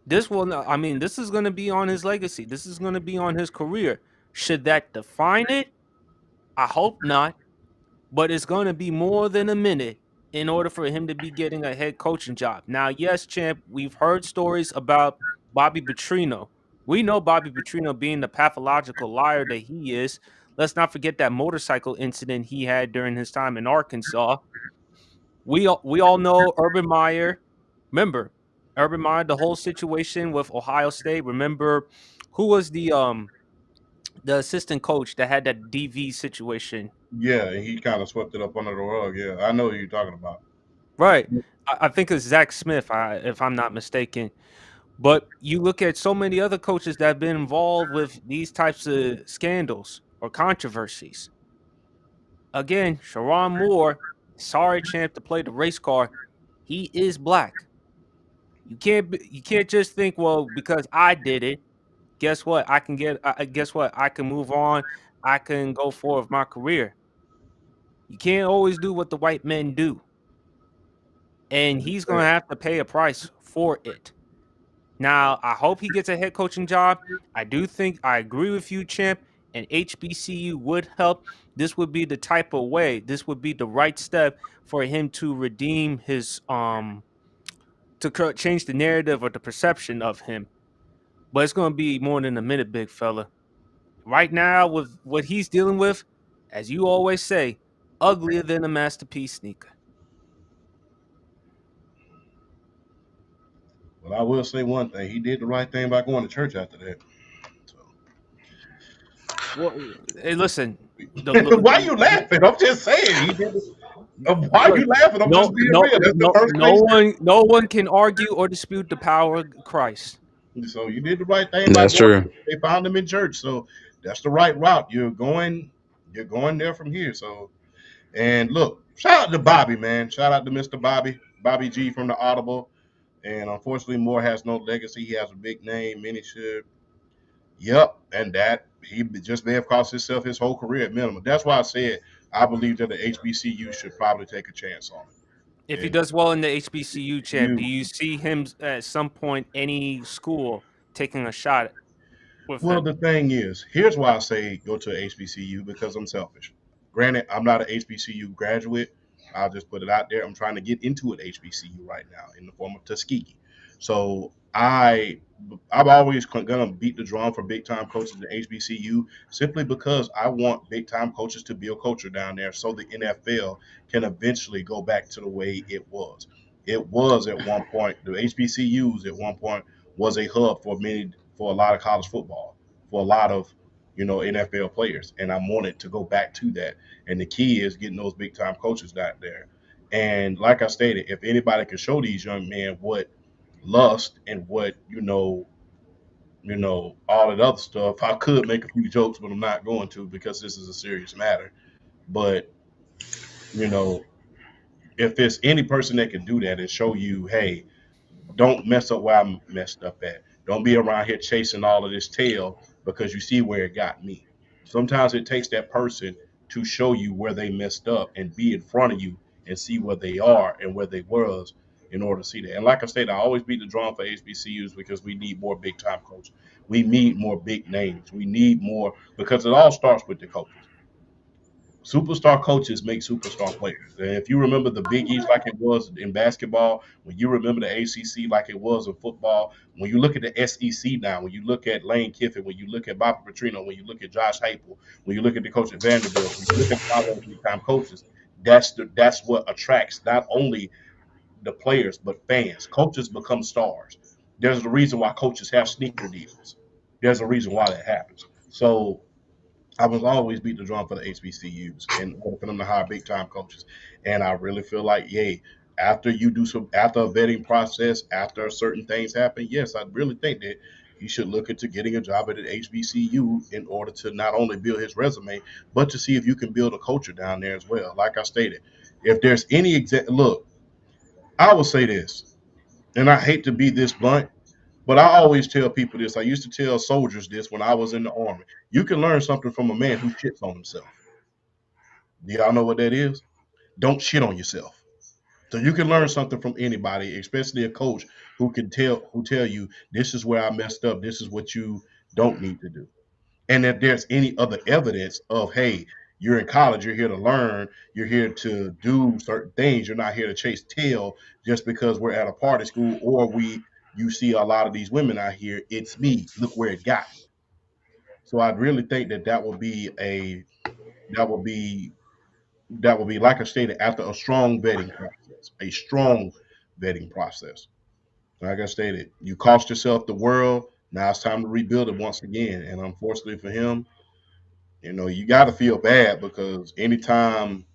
This will not, I mean, this is going to be on his legacy. This is going to be on his career. Should that define it? I hope not, but it's going to be more than a minute in order for him to be getting a head coaching job. Now, yes, champ, we've heard stories about Bobby Petrino. We know Bobby Petrino being the pathological liar that he is. Let's not forget that motorcycle incident he had during his time in Arkansas. We all know Urban Meyer. Remember, Urban Meyer, the whole situation with Ohio State. Remember, who was the assistant coach that had that DV situation? Yeah, and he kind of swept it up under the rug. Yeah, I know who you're talking about. Right. I think it's Zach Smith, if I'm not mistaken. But you look at so many other coaches that have been involved with these types of scandals or controversies. Again, Sharon Moore, sorry, champ, to play the race car. He is black. You can't just think, well, because I did it. Guess what? I can get. Guess what? I can move on. I can go forward with my career. You can't always do what the white men do, and he's going to have to pay a price for it. Now, I hope he gets a head coaching job. I do think I agree with you, Champ, and HBCU would help. This would be the type of way. This would be the right step for him to redeem his change the narrative or the perception of him. But it's going to be more than a minute, big fella. Right now, with what he's dealing with, as you always say, uglier than a masterpiece sneaker. But I will say one thing: he did the right thing by going to church after that. So. Well, hey, listen, Why you laughing? I'm just saying he did. Why look, you laughing? I'm just being real. That's the first place. no one can argue or dispute the power of Christ. So you did the right thing by That's going. true. They found him in church, so that's the right route. You're going there from here. So and look, shout out to Bobby, man. Shout out to Mr. Bobby, Bobby G from the Audible. And unfortunately, Moore has no legacy. He has a big name. Many should. Yep, and that he just may have cost himself his whole career at minimum. That's why I said I believe that the HBCU should probably take a chance on If it. he And does well in the HBCU champ, do you you see him at some point any school taking a shot with Well, him? the thing is, here's why I say go to HBCU because I'm selfish. Granted, I'm not an HBCU graduate. I'll just put it out there. I'm trying to get into an HBCU right now in the form of Tuskegee. So I'm always gonna beat the drum for big time coaches in HBCU simply because I want big time coaches to build culture down there so the NFL can eventually go back to the way it was. It was at one point the HBCUs at one point was a hub for a lot of college football, for a lot of NFL players, and I wanted to go back to that. And the key is getting those big time coaches out there. And like I stated, if anybody can show these young men what lust and what all that other stuff, I could make a few jokes, but I'm not going to because this is a serious matter. But you know, if there's any person that can do that and show you, hey, don't mess up where I messed up at. Don't be around here chasing all of this tail because you see where it got me. Sometimes it takes that person to show you where they messed up and be in front of you and see where they are and where they was in order to see that. And like I said, I always beat the drum for HBCUs because we need more big time coaches. We need more big names. We need more because it all starts with the coaches. Superstar coaches make superstar players. And if you remember the Big East like it was in basketball, when you remember the ACC like it was in football, when you look at the SEC now, when you look at Lane Kiffin, when you look at Bobby Petrino, when you look at Josh Heupel, when you look at the coach at Vanderbilt, when you look at a lot of those big time coaches, that's what attracts not only the players but fans. Coaches become stars. There's a reason why coaches have sneaker deals. There's a reason why that happens. So I was always beat the drum for the HBCUs in order for them to hire big time coaches. And I really feel like, yay, after a vetting process, after certain things happen, yes, I really think that he should look into getting a job at an HBCU in order to not only build his resume, but to see if you can build a culture down there as well. Like I stated, if there's any look, I will say this, and I hate to be this blunt, but I always tell people this. I used to tell soldiers this when I was in the army. You can learn something from a man who shits on himself. Do y'all know what that is? Don't shit on yourself. So you can learn something from anybody, especially a coach who tell you this is where I messed up. This is what you don't need to do. And if there's any other evidence of, hey, you're in college, you're here to learn, you're here to do certain things, you're not here to chase tail just because we're at a party school or you see a lot of these women out here. It's me. Look where it got me. So I really think that would be that would be that would be like I stated after a strong vetting process, a strong vetting process. Like I stated, you cost yourself the world. Now it's time to rebuild it once again. And unfortunately for him, you got to feel bad because anytime,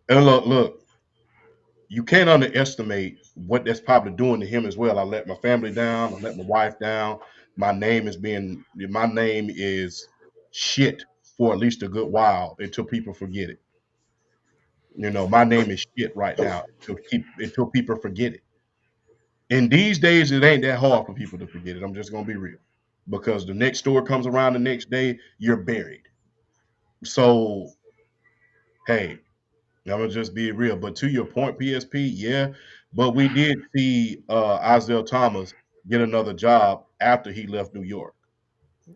and look, you can't underestimate what that's probably doing to him as well. I let my family down. I let my wife down. My name is shit for at least a good while until people forget it. My name is shit right now until people forget it. And these days, it ain't that hard for people to forget it. I'm just gonna be real, because the next story comes around the next day, you're buried. So hey, I'm gonna just be real. But to your point, PSP, yeah. But we did see Isaiah Thomas get another job after he left New York.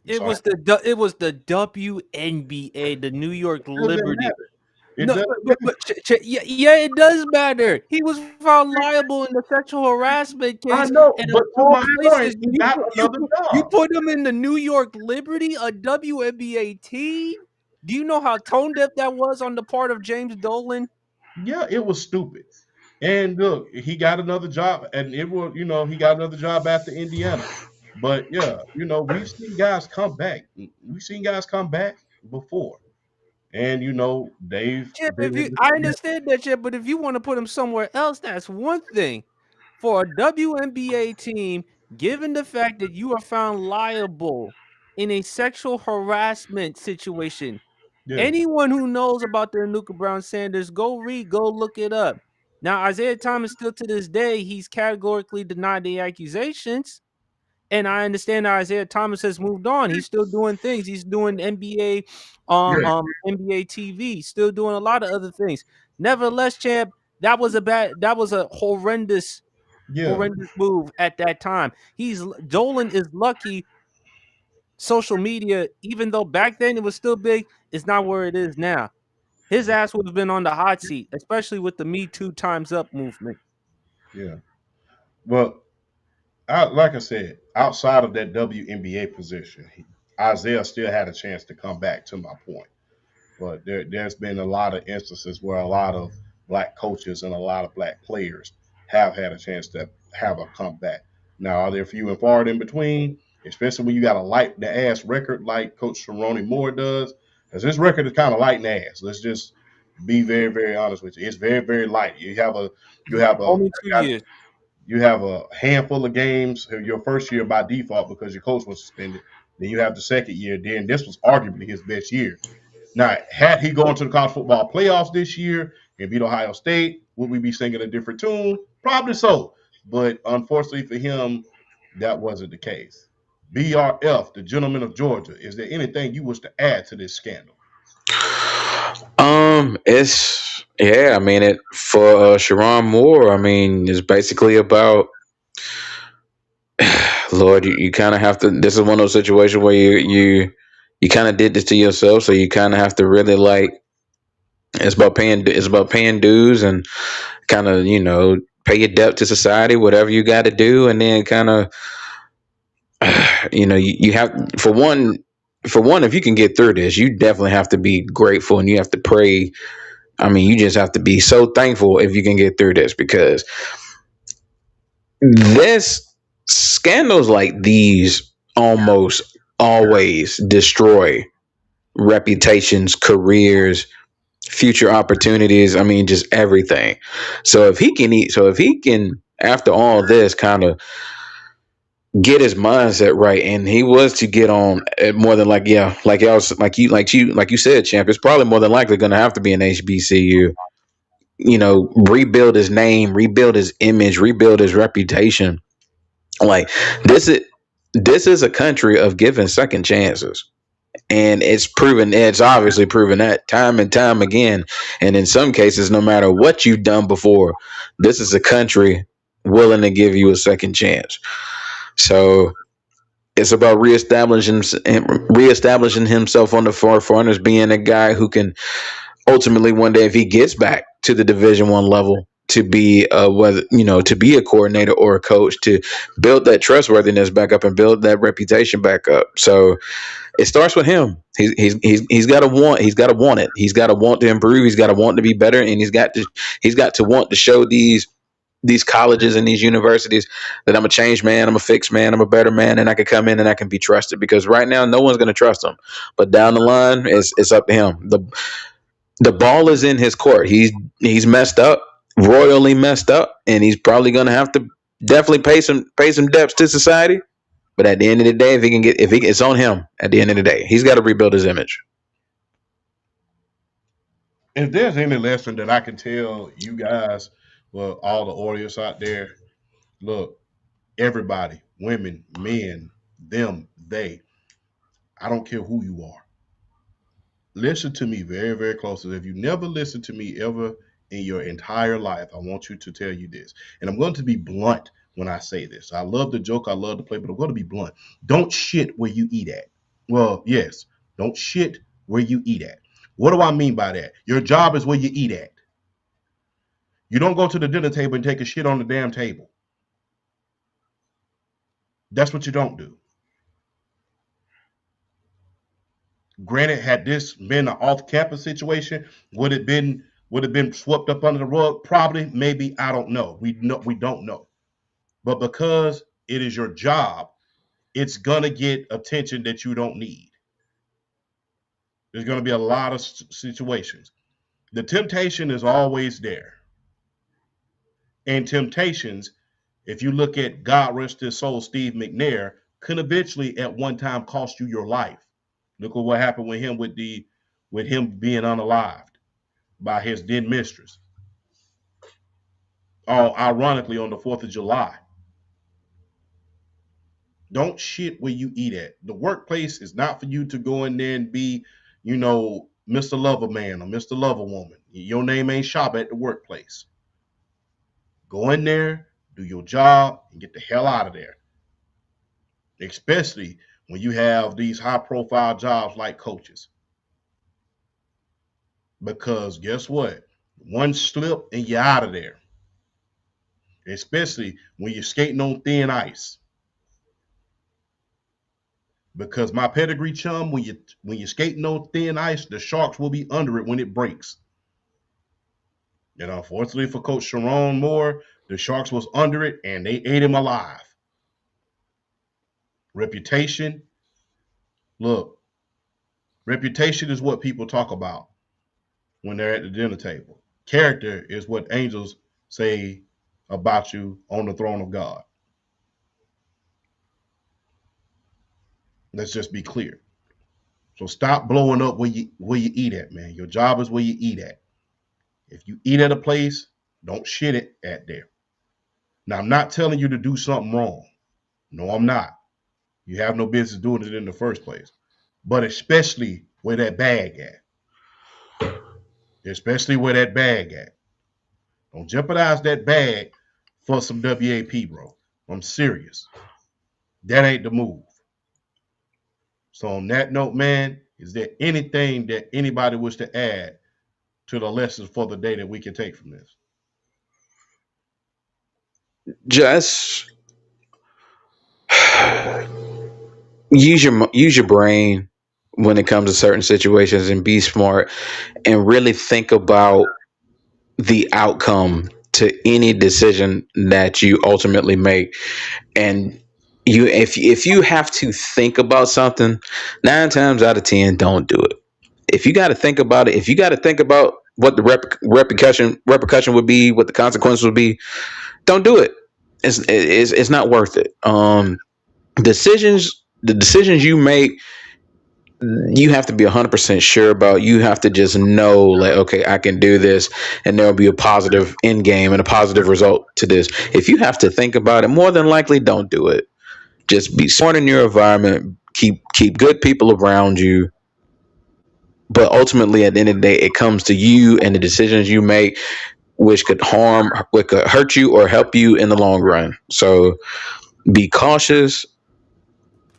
It So was it was the WNBA, the New York it doesn't Liberty. matter. It No, doesn't but yeah, yeah, it does matter. He was found liable in the sexual harassment I case, know, and of but to all my point, places, he got another you job. put him in the New York Liberty, a WNBA team. Do you know how tone deaf that was on the part of James Dolan? Yeah, it was stupid. And look, he got another job, and he got another job after Indiana. But yeah, we've seen guys come back. We've seen guys come back before, and they've Chip, been able to I come back. understand that, Chip, but if you want to put him somewhere else, that's one thing. For a WNBA team, given the fact that you are found liable in a sexual harassment situation, Yeah, anyone who knows about the Anuka Brown Sanders, go look it up. Now, Isaiah Thomas, still to this day, he's categorically denied the accusations. And I understand that Isaiah Thomas has moved on. He's still doing things. He's doing yeah, NBA TV, still doing a lot of other things. Nevertheless, champ, that was a yeah, horrendous move at that time. Dolan is lucky social media, even though back then it was still big, is not where it is now. His ass would have been on the hot seat, especially with the Me Too Times Up movement. yeah. Well, like I said, outside of that WNBA position, Isaiah still had a chance to come back. To my point. But there's been a lot of instances where a lot of black coaches and a lot of black players have had a chance to have a comeback. Now, are there few and far in between? Especially when you got a light the ass record like Coach Sherrone Moore does, because this record is kind of light in the ass. Let's just be very, very honest with you. It's very, very light. You have a Only 2 years. you have a handful of games your first year by default because your coach was suspended. Then you have the second year. Then this was arguably his best year. Now, had he gone to the college football playoffs this year and beat Ohio State, would we be singing a different tune? Probably so. But unfortunately for him, that wasn't the case. BRF, the gentleman of Georgia, is there anything you wish to add to this scandal? It's yeah. I mean, it for Sharon Moore. I mean, it's basically about Lord. You kind of have to. This is one of those situations where you kind of did this to yourself, so you kind of have to really like. It's about paying dues and kind of pay your debt to society, whatever you got to do, and then kind of you have for one, if you can get through this, you definitely have to be grateful and you have to pray. I mean, you just have to be so thankful if you can get through this because this scandals like these almost always destroy reputations, careers, future opportunities. I mean, just everything. So if he can, after all this, kind of get his mindset right, and he was to get on more than like yeah, like y'all, like you said, champ. It's probably more than likely going to have to be an HBCU. Rebuild his name, rebuild his image, rebuild his reputation. Like this is this is a country of giving second chances. And it's obviously proven that time and time again. And in some cases, no matter what you've done before, this is a country willing to give you a second chance. So it's about reestablishing himself on the forefront as being a guy who can ultimately one day, if he gets back to the Division 1 level, to be whether to be a coordinator or a coach, to build that trustworthiness back up and build that reputation back up. So it starts with him. He's got to want. He's got to want it. He's got to want to improve. He's got to want to be better, and he's got to want to show these colleges and these universities that I'm a changed man, I'm a fixed man, I'm a better man, and I can come in and I can be trusted. Because right now, no one's going to trust him. But down the line, it's up to him. The ball is in his court. He's messed up, royally messed up, and he's probably going to have to definitely pay some debts to society. But at the end of the day, it's on him. At the end of the day, he's got to rebuild his image. If there's any lesson that I can tell you guys, well, all the audience out there, look, everybody, women, men, them, they, I don't care who you are. Listen to me very, very closely. If you never listened to me ever in your entire life, I want you to tell you this. And I'm going to be blunt when I say this. I love the joke, I love to play, but I'm going to be blunt. Don't shit where you eat at. Well, yes, don't shit where you eat at. What do I mean by that? Your job is where you eat at. You don't go to the dinner table and take a shit on the damn table. That's what you don't do. Granted, had this been an off-campus situation, would it been swept up under the rug? Probably, maybe, I don't know. We don't know. But because it is your job, it's gonna get attention that you don't need. There's gonna be a lot of situations. The temptation is always there. And temptations, if you look at God rest his soul, Steve McNair, could eventually at one time cost you your life. Look at what happened with him with him being unalived by his then mistress. All ironically on the 4th of July. Don't shit where you eat at. The workplace is not for you to go in there and be, Mr. Lover Man or Mr. Lover Woman. Your name ain't shop at the workplace. Go in there, do your job, and get the hell out of there. Especially when you have these high profile jobs like coaches. Because guess what? One slip and you're out of there. Especially when you're skating on thin ice. Because my pedigree chum, when you're skating on thin ice, the sharks will be under it when it breaks. And unfortunately for Coach Sherrone Moore, the sharks was under it and they ate him alive. Reputation. Look, reputation is what people talk about when they're at the dinner table. Character is what angels say about you on the throne of God. Let's just be clear. So stop blowing up where you eat at, man. Your job is where you eat at. If you eat at a place, don't shit it at there. Now, I'm not telling you to do something wrong. No, I'm not. You have no business doing it in the first place. But especially where that bag at. Especially where that bag at. Don't jeopardize that bag for some WAP, bro. I'm serious. That ain't the move. So on that note, man, is there anything that anybody wish to add to the lessons for the day that we can take from this? Just use your brain when it comes to certain situations and be smart and really think about the outcome to any decision that you ultimately make. And if you have to think about something, 9 times out of 10, don't do it. If you got to think about it, if you got to think about what the repercussion would be, what the consequences would be, don't do it. It's not worth it. The decisions you make, you have to be 100% sure about. You have to just know, like, okay, I can do this, and there'll be a positive end game and a positive result to this. If you have to think about it, more than likely, don't do it. Just be smart in your environment. Keep good people around you. but ultimately at the end of the day it comes to you and the decisions you make, which could hurt you or help you in the long run. So be cautious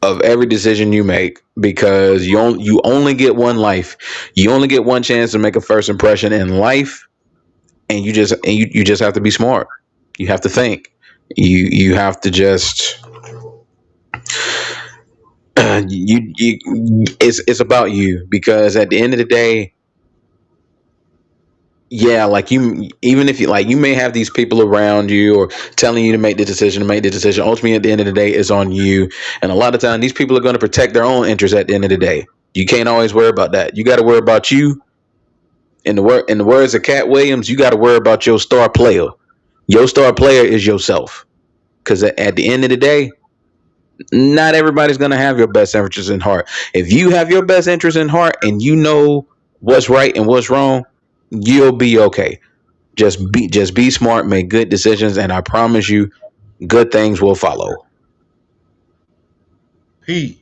of every decision you make, because you only get one life. You only get one chance to make a first impression in life, and you just have to be smart. You have to think. You have to just you it's about you, because at the end of the day, yeah, like you, even if you like, you may have these people around you or telling you to make the decision, ultimately at the end of the day it's on you. And a lot of time these people are going to protect their own interests at the end of the day. You can't always worry about that. You got to worry about you. In the words of Cat Williams, you got to worry about your star player. Your star player is yourself, because at the end of the day, not everybody's going to have your best interests in heart. If you have your best interest in heart and you know what's right and what's wrong, you'll be okay. Just be smart, make good decisions, and I promise you, good things will follow. PSP,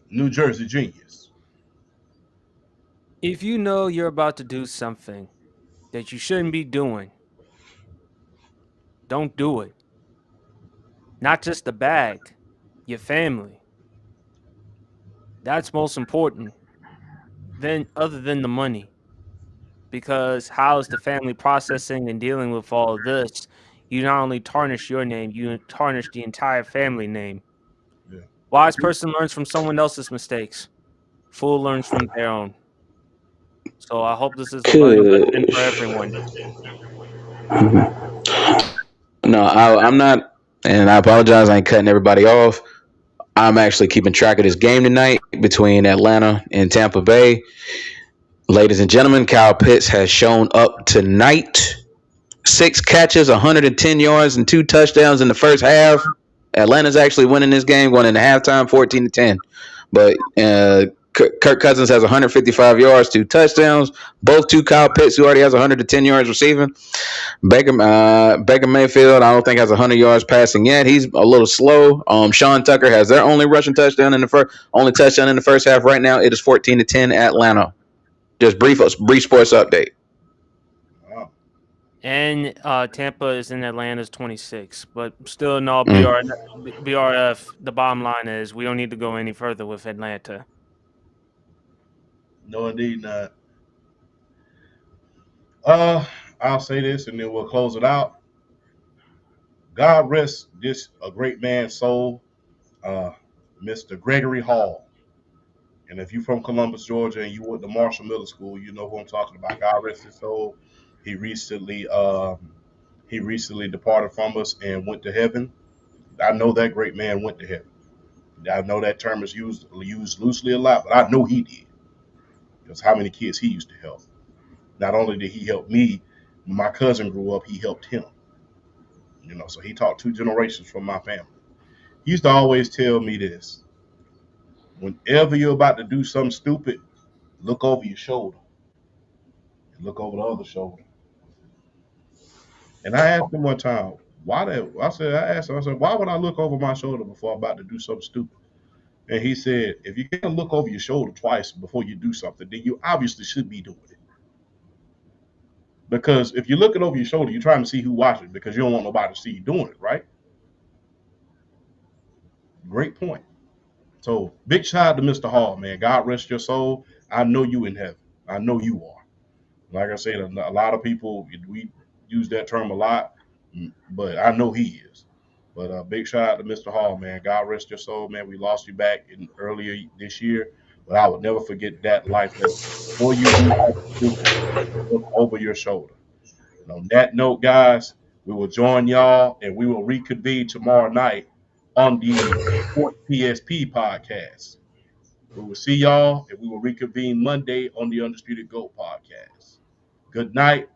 New Jersey Genius. If you know you're about to do something that you shouldn't be doing, don't do it. Not just the bag, your family. That's most important than other than the money. Because how is the family processing and dealing with all of this? You not only tarnish your name, you tarnish the entire family name. Yeah. Wise person learns from someone else's mistakes. Fool learns from their own. So I hope this is a learning lesson for Kush. everyone. No, I'm not, and I apologize. I ain't cutting everybody off. I'm actually keeping track of this game tonight between Atlanta and Tampa Bay. Ladies and gentlemen, Kyle Pitts has shown up tonight. 6 catches, 110 yards, and 2 touchdowns in the first half. Atlanta's actually winning this game, going into halftime 14-10. But Kirk Cousins has 155 yards, 2 touchdowns. Both to Kyle Pitts, who already has 110 yards receiving. Baker Mayfield, I don't think has 100 yards passing yet. He's a little slow. Sean Tucker has their only rushing touchdown in the first half. Right now, it is 14-10 Atlanta. Just brief sports update. Wow. And Tampa is in Atlanta's 26. But still, no, Mm. BRF, the bottom line is we don't need to go any further with Atlanta. No, indeed not. Uh, I'll say this and then we'll close it out. God rest this a great man's soul, uh, Mr. Gregory Hall. And if you're from Columbus, Georgia, and you went to Marshall Middle School, you know who I'm talking about. God rest his soul. He recently, um, he recently departed from us and went to heaven. I know that great man went to heaven. I know that term is used loosely a lot, but I know he did, because how many kids he used to help. Not only did he help me, when my cousin grew up, he helped him. So he taught 2 generations from my family. He used to always tell me this: whenever you're about to do something stupid, look over your shoulder and look over the other shoulder. And I asked him one time, why that? I asked him, I said, why would I look over my shoulder before I'm about to do something stupid? And he said, if you can't look over your shoulder twice before you do something, then you obviously should be doing it. Because if you're looking over your shoulder, you're trying to see who watching because you don't want nobody to see you doing it, right? Great point. So big shout out to Mr. Hall, man. God rest your soul. I know you in heaven. I know you are. Like I said, a lot of people we use that term a lot, but I know he is. But big shout out to Mr. Hall, man. God rest your soul, man. We lost you back in earlier this year, but I would never forget that life lesson. Before you do something stupid, look over your shoulder. And on that note, guys, we will join y'all and we will reconvene tomorrow night on the Sports PSP podcast. We will see y'all and we will reconvene Monday on the Undisputed Goat podcast. Good night.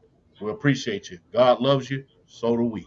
We appreciate you. God loves you. So do we.